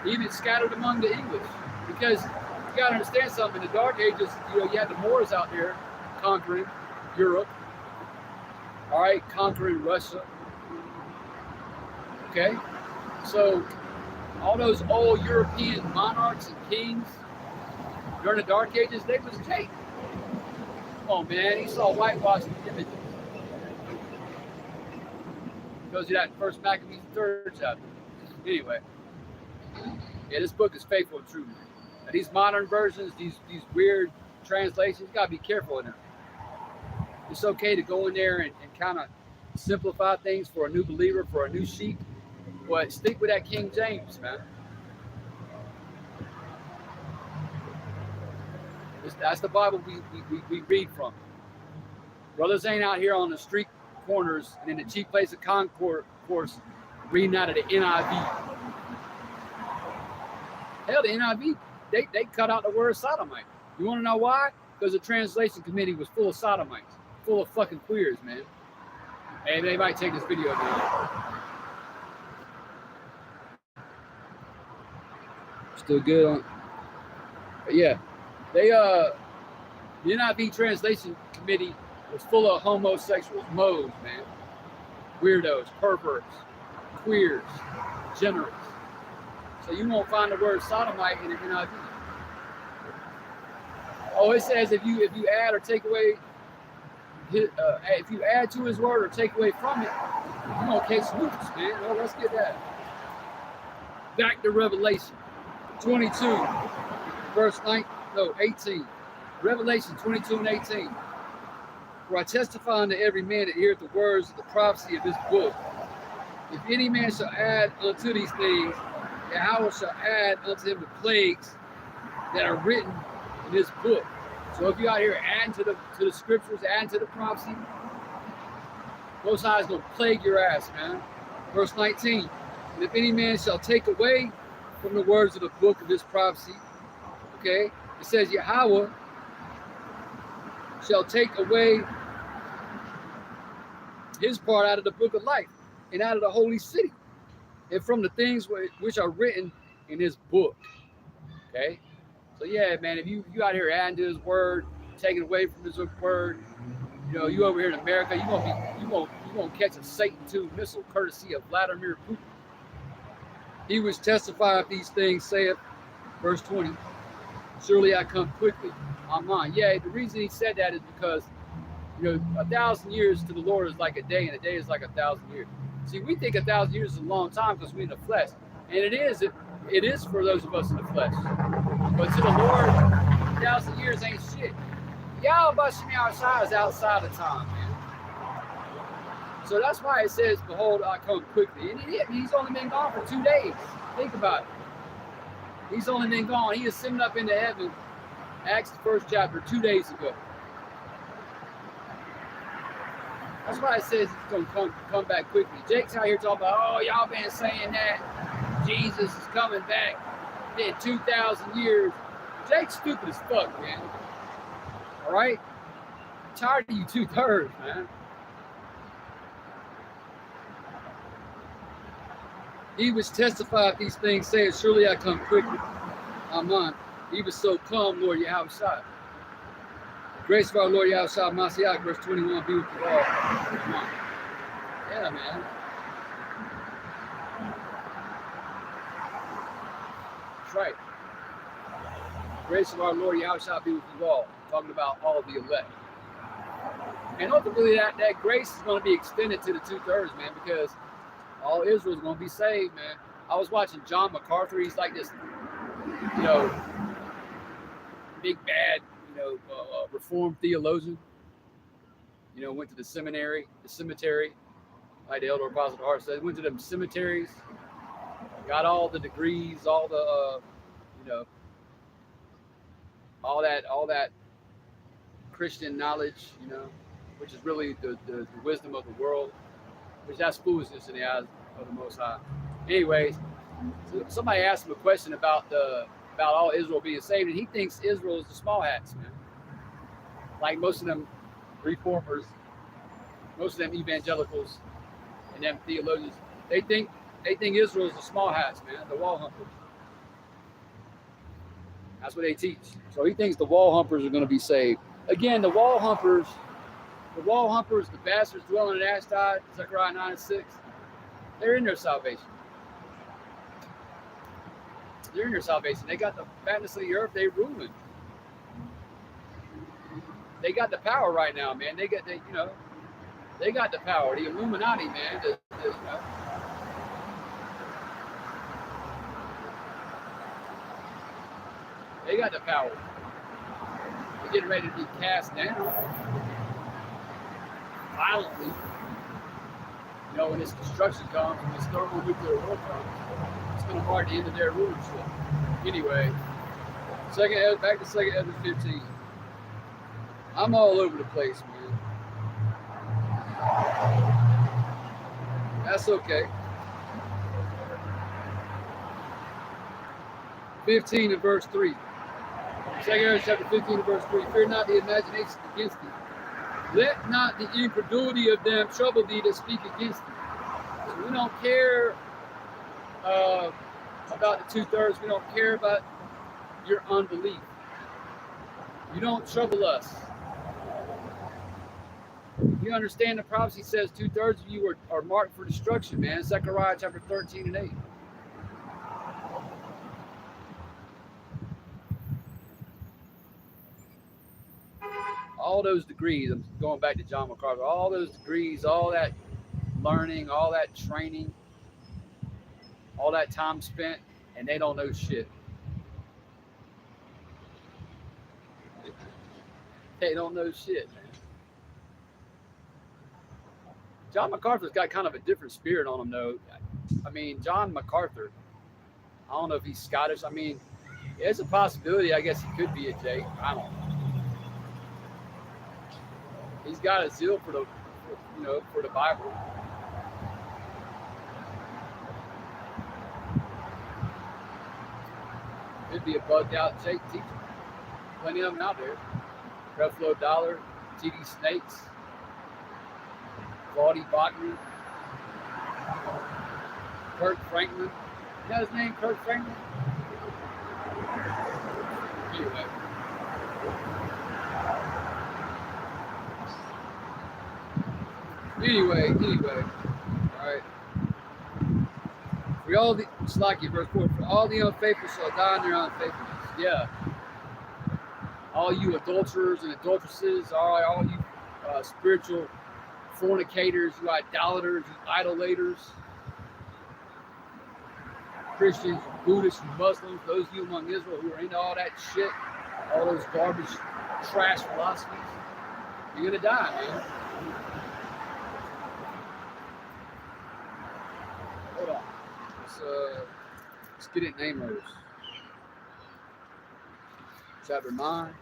even scattered among the English. Because you got to understand something. In the Dark Ages, you had the Moors out there conquering Europe, all right, conquering Russia. Okay, so All those old European monarchs and kings during the Dark Ages, they was Jake. Come on, man. He saw whitewashed images. Goes to that first Maccabees third chapter. Anyway, yeah, this book is faithful and true. And these modern versions, these weird translations, you gotta be careful in them. It's okay to go in there and kind of simplify things for a new believer, for a new sheep, but stick with that King James, man. That's the Bible we read from. Brothers ain't out here on the street corners and in the cheap place of concourse reading out of the NIV. Hell, the NIV, they cut out the word sodomite. You want to know why? Because the translation committee was full of sodomites, full of fucking queers, man. Hey, they might take this video down. Still good on. But yeah, the NIV translation committee was full of homosexuals, modes, man, weirdos, perverts, queers, degenerates. So you won't find the word sodomite in the NIV. Oh, it says if you add or take away, if you add to his word or take away from it, you're gonna catch loops, man. Oh, let's get that. Back to Revelation 22, verse 18. Revelation 22 and 18. For I testify unto every man that heareth the words of the prophecy of this book. If any man shall add unto these things, Yahweh shall add unto him the plagues that are written in this book. So if you're out here adding to the scriptures, adding to the prophecy, Most High is going to plague your ass, man. Verse 19. And if any man shall take away from the words of the book of this prophecy, okay, it says Yahweh shall take away his part out of the book of life and out of the holy city and from the things which are written in his book. Okay, so yeah, man, if you out here adding to his word, taking away from his word, you know, you over here in America, you gonna catch a Satan II missile courtesy of Vladimir Putin. He which testify of these things saith, verse 20, surely I come quickly. Amen. Yeah, the reason he said that is because, you know, 1,000 years to the Lord is like a day, and a day is like 1,000 years. See, we think 1,000 years is a long time because we're in the flesh, and it is for those of us in the flesh. But to the Lord, 1,000 years ain't shit. Y'all busting me outside is outside of time, man. So that's why it says, behold, I come quickly. And he's only been gone for 2 days. Think about it. He's only been gone. He ascended up into heaven, Acts the 1st chapter, 2 days ago. That's why it says he's going to come back quickly. Jake's out here talking about, oh, y'all been saying that Jesus is coming back in 2,000 years. Jake's stupid as fuck, man. All right? I'm tired of you 2/3, man. He which testified these things said, surely I come quickly. Amen. Even so come, Lord Yahushua. Grace of our Lord Yahushua Mashiach, verse 21, be with you all. Amen. Yeah, man. That's right. Grace of our Lord Yahushua be with you all. Talking about all the elect. And ultimately, that grace is going to be extended to the 2/3, man, because all Israel is going to be saved, man. I was watching John MacArthur. He's like this, you know, big bad, you know, Reformed theologian. You know, went to the cemetery, like the Elder Apostle of the Heart said. Went to them cemeteries, got all the degrees, all the, you know, all that Christian knowledge, you know, which is really the wisdom of the world, which that's foolishness in the eyes of the Most High. Anyways, so somebody asked him a question about all Israel being saved, and he thinks Israel is the small hats, man. Like most of them reformers, most of them evangelicals, and them theologians, they think Israel is the small hats, man, the wall humpers. That's what they teach. So he thinks the wall humpers are going to be saved. Again, the wall humpers, the bastards dwelling in Ashdod, Zechariah 9:6, they're in their salvation. During your salvation, they got the fatness of the earth. They ruling. They got the power right now, man. They got they got the power. The Illuminati, man. They got the power. They're getting ready to be cast down violently. When this destruction comes, when this thermonuclear war comes, it's going to mark the end of their rulership. Anyway, back to 2 Ezra 15. I'm all over the place, man. That's okay. 15 and verse 3. 2 Ezra chapter 15 and verse 3. Fear not the imagination against thee. Let not the incredulity of them trouble thee that speak against thee. So we don't care about the 2/3. We don't care about your unbelief. You don't trouble us. You understand the prophecy says 2/3 of you are marked for destruction, man. Zechariah chapter 13 and 8. All those degrees, I'm going back to John MacArthur, all those degrees, all that learning, all that training, all that time spent, and they don't know shit. They don't know shit, man. John MacArthur's got kind of a different spirit on him, though. I mean, John MacArthur, I don't know if he's Scottish. I mean, there's a possibility, I guess he could be a Jake. I don't know. He's got a zeal for the Bible. Could be a bugged out Jake teacher. Plenty of them out there. Creflo Dollar, T.D. Snakes, Claudie Bachman, Kirk Franklin. You know his name, Kirk Franklin? Anyway. All right. It's like verse 4. For all the unfaithful shall die in their unfaithfulness. Yeah. All you adulterers and adulteresses, all you spiritual fornicators, you idolaters, you idolaters, Christians, Buddhists, Muslims, those of you among Israel who are into all that shit, all those garbage, trash philosophies, you're going to die, man. Hold on. Let's get it in Amos. Chapter 9,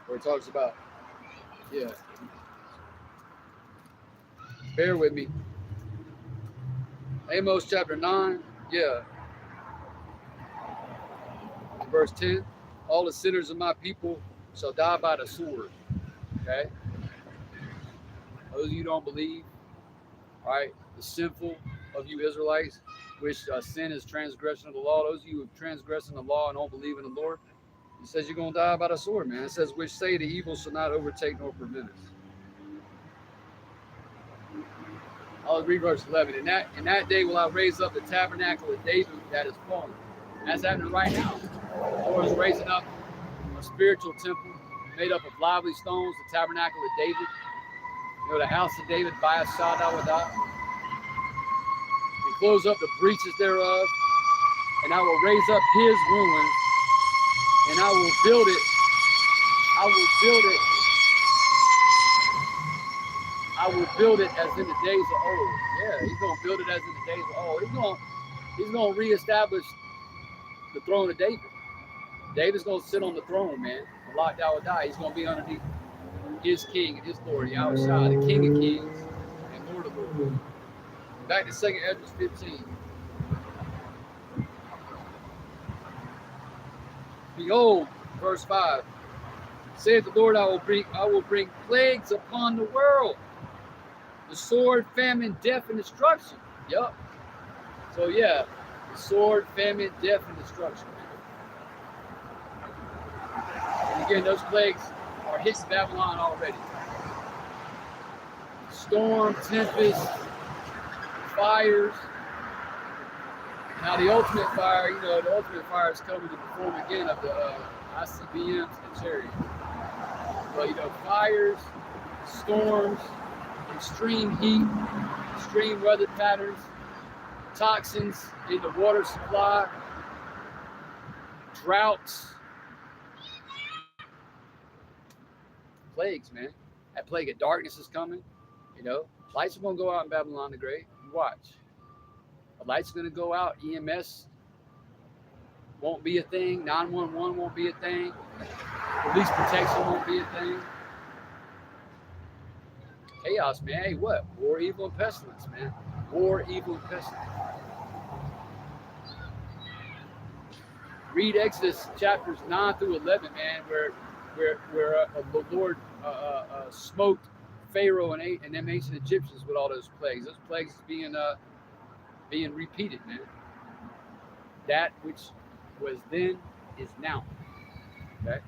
where it talks about, bear with me. Amos chapter 9, verse 10. All the sinners of my people shall die by the sword. Okay? Those of you who don't believe, all right, the sinful of you Israelites, which sin is transgression of the law. Those of you who have transgressed in the law and don't believe in the Lord, he says you're going to die by the sword, man. It says, which say the evil shall not overtake nor prevent us. I'll read verse 11. In that day will I raise up the tabernacle of David that is fallen. That's happening right now. The Lord is raising up a spiritual temple made up of lively stones, the tabernacle of David. The house of David by Sadawadah. And close up the breaches thereof. And I will raise up his ruins. And I will build it. I will build it as in the days of old. Yeah, he's going to build it as in the days of old. He's going to reestablish the throne of David. David's going to sit on the throne, man. Allah will die. He's going to be underneath his king and his Lord, Yahushua, the King of Kings and Lord of Lords. Back to 2 Ezra 15. Behold, verse 5. Saith the Lord, I will bring plagues upon the world. The sword, famine, death, and destruction. Yup. So the sword, famine, death, and destruction. And again, those plagues are hitting Babylon already. Storm, tempest, fires. Now the ultimate fire, the ultimate fire is coming in the form again of the ICBMs and chariots. But fires, storms, extreme heat, extreme weather patterns, toxins in the water supply, droughts, plagues, man. That plague of darkness is coming. Lights are gonna go out in Babylon the Great. You watch. The lights are gonna go out. EMS won't be a thing. 911 won't be a thing. Police protection won't be a thing. Chaos, man. Hey, what? War, evil, and pestilence, man. War, evil, and pestilence. Read Exodus chapters 9 through 11, man, where the Lord smote Pharaoh and them ancient Egyptians with all those plagues. Those plagues being repeated, man. That which was then is now. Okay?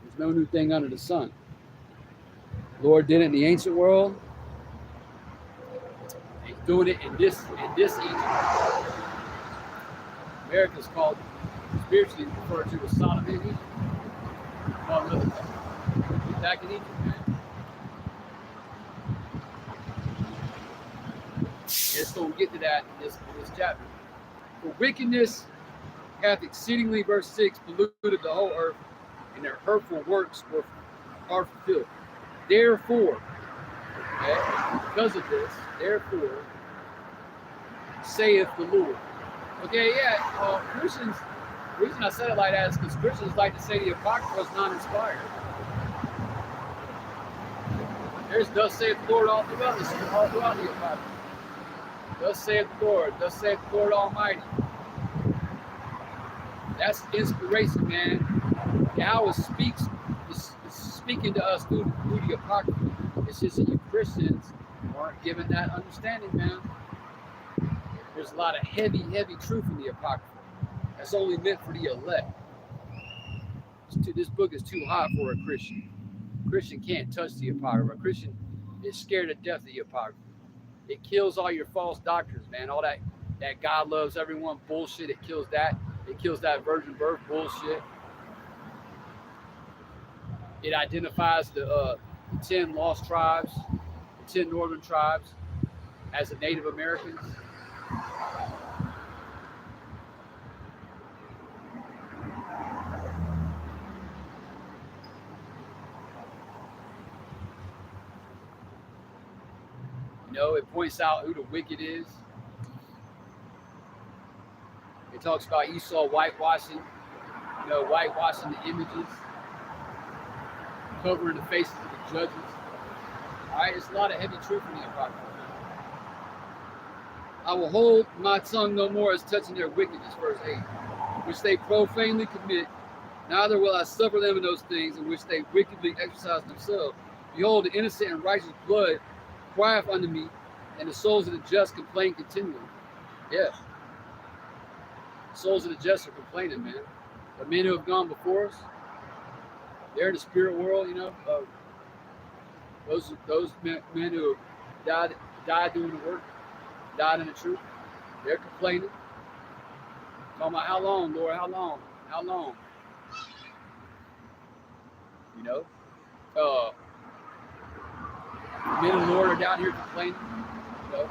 There's no new thing under the sun. The Lord did it in the ancient world. He's doing it in this Egypt. America's called spiritually referred to as Sodom and Egypt. Back in Egypt, man. Let's go get to that in this chapter. For wickedness hath exceedingly, verse 6, polluted the whole earth, and their hurtful works are fulfilled. Therefore, because of this, therefore, saith the Lord. Okay, yeah, Christians, the reason I said it like that is because Christians like to say the Apocrypha is not inspired. There's thus saith the Lord all throughout the Apocrypha. Thus saith the Lord Almighty. That's inspiration, man. Yahweh is speaking to us through the Apocrypha. It's just that you Christians aren't given that understanding, man. There's a lot of heavy truth in the Apocrypha. That's only meant for the elect. This book is too hot for a Christian. A Christian can't touch the Apocrypha. A Christian is scared to death of the Apocrypha. It kills all your false doctrines, man. All that God loves everyone bullshit. It kills that. It kills that virgin birth bullshit. It identifies the 10 lost tribes, the 10 northern tribes, as the Native Americans. It points out who the wicked is. It talks about Esau whitewashing, whitewashing the images, covering the faces of the judges. All right, it's a lot of heavy truth in the Apocrypha. I will hold my tongue no more as touching their wickedness, verse 8, which they profanely commit. Neither will I suffer them in those things in which they wickedly exercise themselves. Behold, the innocent and righteous blood crieth unto me, and the souls of the just complain continually. Yeah. The souls of the just are complaining, man. The men who have gone before us, they're in the spirit world, those men who have died doing the work, died in the truth, they're complaining. Talking about how long, Lord, how long? The men of the Lord are down here complaining. We're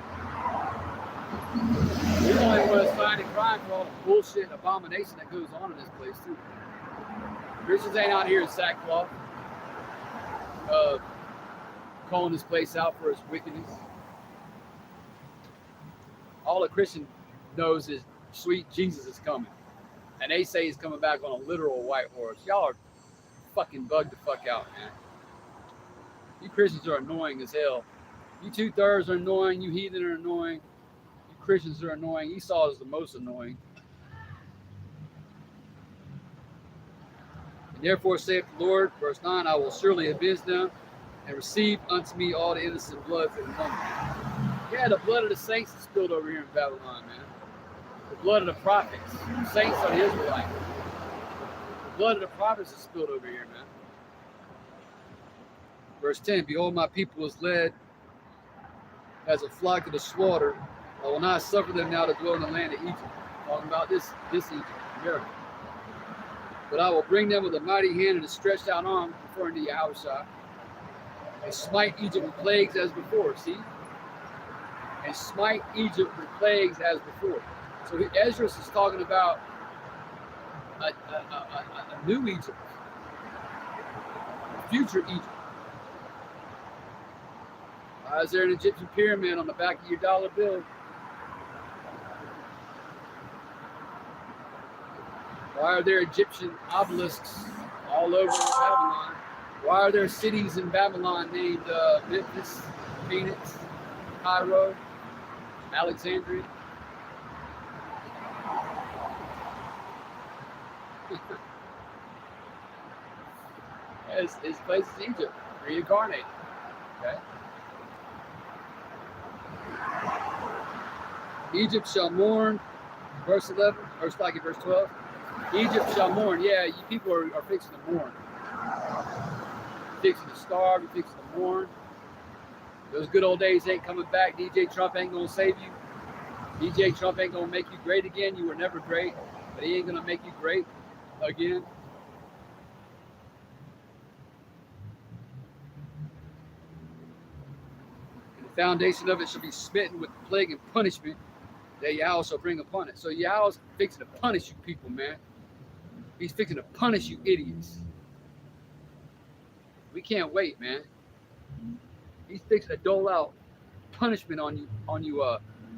the only ones fighting crime for all the bullshit and abomination that goes on in this place too. Christians ain't out here in sackcloth, calling this place out for its wickedness. All a Christian knows is sweet Jesus is coming, and they say he's coming back on a literal white horse. Y'all are fucking bugged the fuck out, man. You Christians are annoying as hell. You 2/3 are annoying. You heathen are annoying. You Christians are annoying. Esau is the most annoying. And therefore saith the Lord, verse 9, I will surely avenge them and receive unto me all the innocent blood for the moment. Yeah, the blood of the saints is spilled over here in Babylon, man. The blood of the prophets. The saints are the Israelites. The blood of the prophets is spilled over here, man. Verse 10, behold, my people is led as a flock to the slaughter. I will not suffer them now to dwell in the land of Egypt. Talking about this Egypt, America. But I will bring them with a mighty hand and a stretched out arm, referring to Yahushua, and smite Egypt with plagues as before. See? And smite Egypt with plagues as before. So Ezra is talking about a new Egypt, future Egypt. Why is there an Egyptian pyramid on the back of your dollar bill? Why are there Egyptian obelisks all over Babylon? Why are there cities in Babylon named Memphis, Phoenix, Cairo, Alexandria? His place is Egypt, reincarnated. Okay. Egypt shall mourn, verse 11, or like in verse 12. Egypt shall mourn. Yeah, you people are fixing to mourn. You're fixing to starve, you're fixing to mourn. Those good old days ain't coming back. DJ Trump ain't gonna save you. DJ Trump ain't gonna make you great again. You were never great, but he ain't gonna make you great again. And the foundation of it shall be smitten with plague and punishment that Yahweh shall bring upon it. So Yahweh's fixing to punish you people, man. He's fixing to punish you idiots. We can't wait, man. He's fixing to dole out punishment on you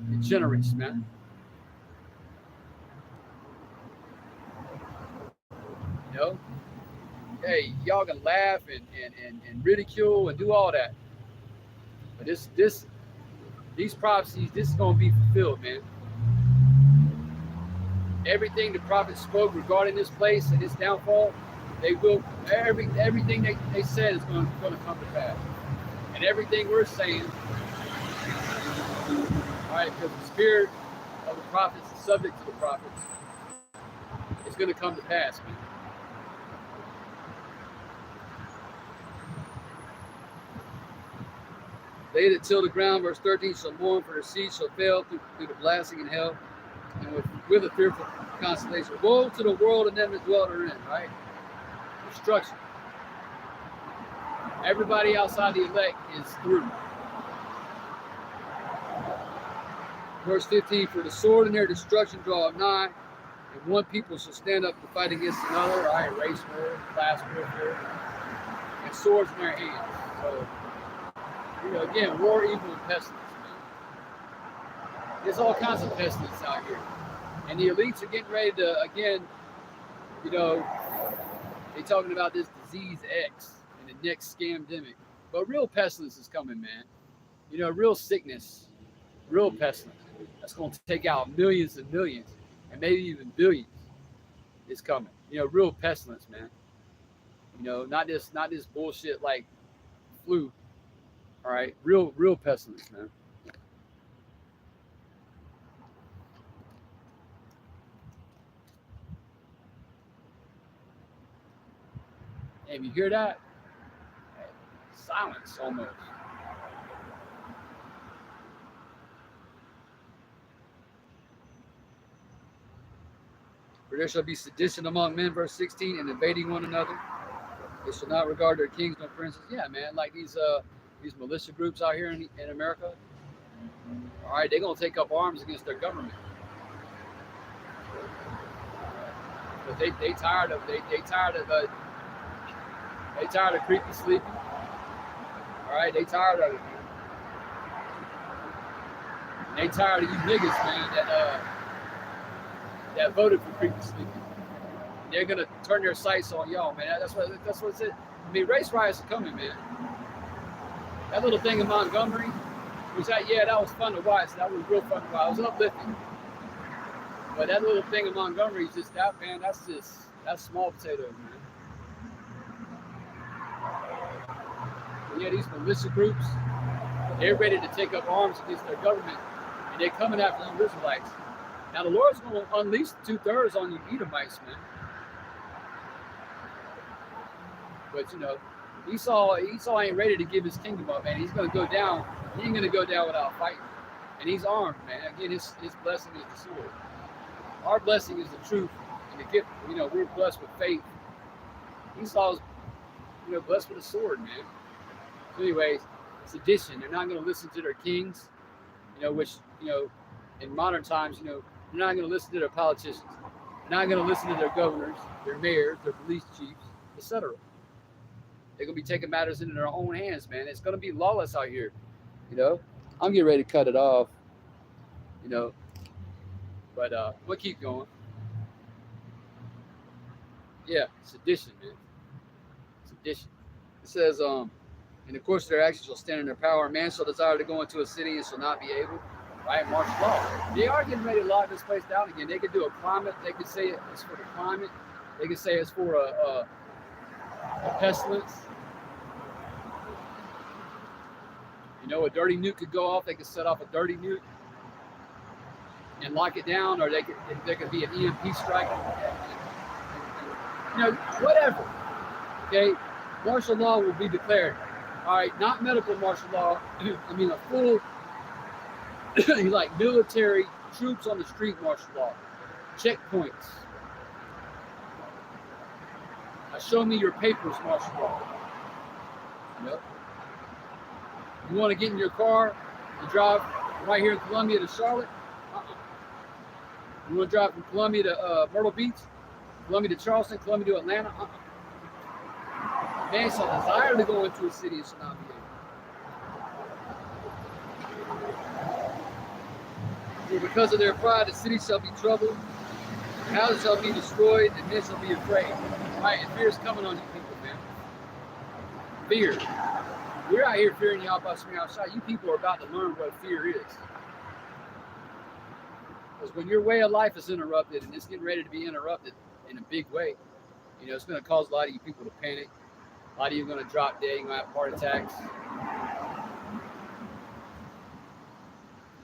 degenerates, man. You know? Hey, y'all can laugh and ridicule and do all that. But these prophecies, this is gonna be fulfilled, man. Everything the prophets spoke regarding this place and its downfall, they will. Everything they said is going to come to pass, and everything we're saying, all right, because the spirit of the prophets is subject to the prophets, it's going to come to pass, man. They that till the ground, verse 13, shall mourn, for their seed shall fail through the blasting in hell, and with a fearful consolation. Woe to the world and them that dwell therein, right? Destruction. Everybody outside the elect is through. Verse 15, for the sword and their destruction draweth nigh, and one people shall stand up to fight against another, right? Race war, class warfare, and swords in their hands. So, again, war, evil, and pestilence, man. There's all kinds of pestilence out here. And the elites are getting ready to, again, they're talking about this disease X and the next scamdemic. But real pestilence is coming, man. Real sickness, real pestilence. That's going to take out millions and millions, and maybe even billions is coming. Real pestilence, man. Not this bullshit like flu. All right, real pestilence, man. And you hear that? Silence almost. For there shall be sedition among men, verse 16, and invading one another. They shall not regard their kings nor princes. Yeah, man, like these militia groups out here in America. All right, they're gonna take up arms against their government. But they tired of creepy sleeping. All right, they tired of it, man. And they tired of you niggas, man, that voted for creepy sleeping. They're gonna turn their sights on y'all, man. That's what it is. I mean, race riots are coming, man. That little thing in Montgomery, that was fun to watch. That was real fun to watch. It was uplifting. But that little thing in Montgomery is just that, man. That's small potatoes, man. But yeah, these militia groups, they're ready to take up arms against their government, and they're coming after you Israelites. Now the Lord's going to unleash 2/3 on you Edomites, man. But Esau ain't ready to give his kingdom up, man. He's going to go down. He ain't going to go down without fighting. And he's armed, man. Again, his blessing is the sword. Our blessing is the truth and the gift. You know, we're blessed with faith. Esau's, you know, blessed with a sword, man. So anyways, sedition. They're not going to listen to their kings, you know, which, you know, in modern times, you know, they're not going to listen to their politicians. They're not going to listen to their governors, their mayors, their police chiefs, etc. They're going to be taking matters into their own hands, man. It's going to be lawless out here, you know. I'm getting ready to cut it off, you know, but we'll keep going. Yeah, sedition, man. Sedition. It says, in the course of their actions shall stand in their power. A man shall desire to go into a city and shall not be able. Right? Martial law. They are getting ready to lock this place down again. They could do a climate. They could say it's for the climate. They could say it's for a pestilence. You know, a dirty nuke could go off. They could set off a dirty nuke and lock it down, or there could be an EMP strike. You know, whatever. Okay, martial law will be declared. All right, not medical martial law. I mean, a full, like military troops on the street martial law, checkpoints. Show me your papers martial law. You know, you want to get in your car and drive right here in Columbia to Charlotte? You want to drive from Columbia to Myrtle Beach, Columbia to Charleston, Columbia to Atlanta? Man shall desire to go into a city and shall not be able. For because of their pride, the city shall be troubled, the houses shall be destroyed, and men shall be afraid. All right, and fear is coming on you people, man. Fear. We're out here fearing y'all about something outside. You people are about to learn what fear is. Because when your way of life is interrupted, and it's getting ready to be interrupted in a big way, you know, it's going to cause a lot of you people to panic. A lot of you are going to drop dead. You're going to have heart attacks.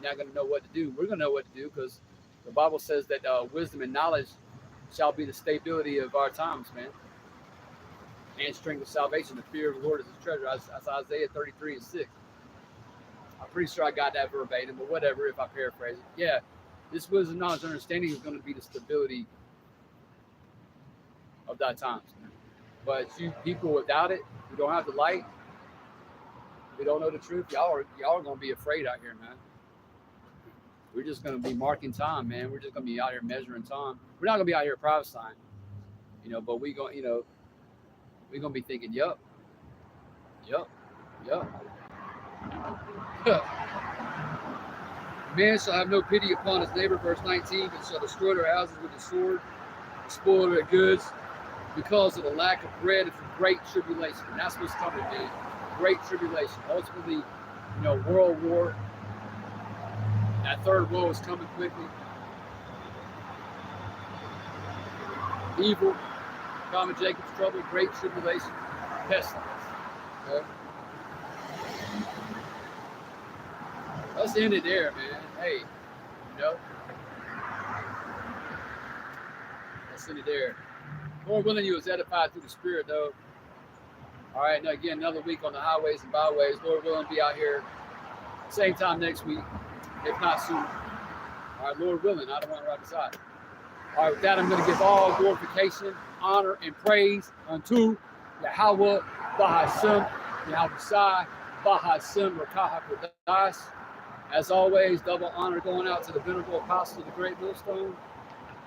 You're not going to know what to do. We're going to know what to do because the Bible says that wisdom and knowledge shall be the stability of our times, man. And strength of salvation. The fear of the Lord is his treasure. That's Isaiah 33:6. I'm pretty sure I got that verbatim, but whatever, if I paraphrase it. Yeah, this wisdom, knowledge, and understanding is going to be the stability of thy times. But you people without it, who don't have the light, who don't know the truth, y'all are going to be afraid out here, man. We're just going to be marking time, man. We're just going to be out here measuring time. We're not going to be out here prophesying, you know, but we're going to be thinking, yup. Man shall have no pity upon his neighbor, verse 19, but shall destroy their houses with the sword, spoil their goods, because of the lack of bread and from great tribulation. And that's what's coming, man. Great tribulation. Ultimately, you know, world war. That third woe is coming quickly. Evil, common Jacob's trouble, great tribulation, pestilence. Okay? Let's end it there, man. Hey, you know, let's end it there. Lord willing, you was edified through the Spirit, though. All right, now again, another week on the highways and byways. Lord willing, be out here same time next week, if not sooner. All right, Lord willing, I don't want to ride beside. All right, with that, I'm going to give all glorification, honor, and praise unto Yahweh, Bahashem, Yahushai, Bahashem, Rakaha Kodash. As always, double honor going out to the venerable apostle of the great millstone.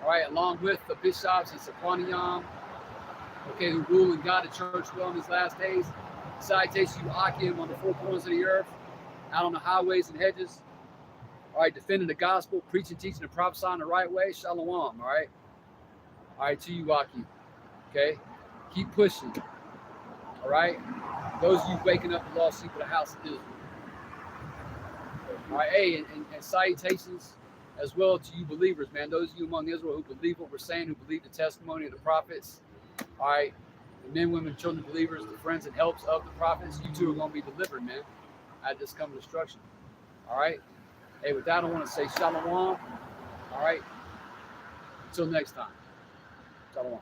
All right, along with the bishops and Saquaniam, okay, who rule and guide the church well in these last days. Citation you Akim on the four corners of the earth, out on the highways and hedges. All right, defending the gospel, preaching, teaching, and prophesying the right way. Shalom, all right? All right, to you, Akim, okay? Keep pushing, all right? Those of you waking up the lost sheep of the house of Israel. All right, hey, and salutations as well to you believers, man. Those of you among Israel who believe what we're saying, who believe the testimony of the prophets. All right, the men, women, children, believers, the friends and helps of the prophets. You too are going to be delivered, man, at this coming destruction. All right. Hey, with that, I want to say shalom. All right. Until next time. Shalom.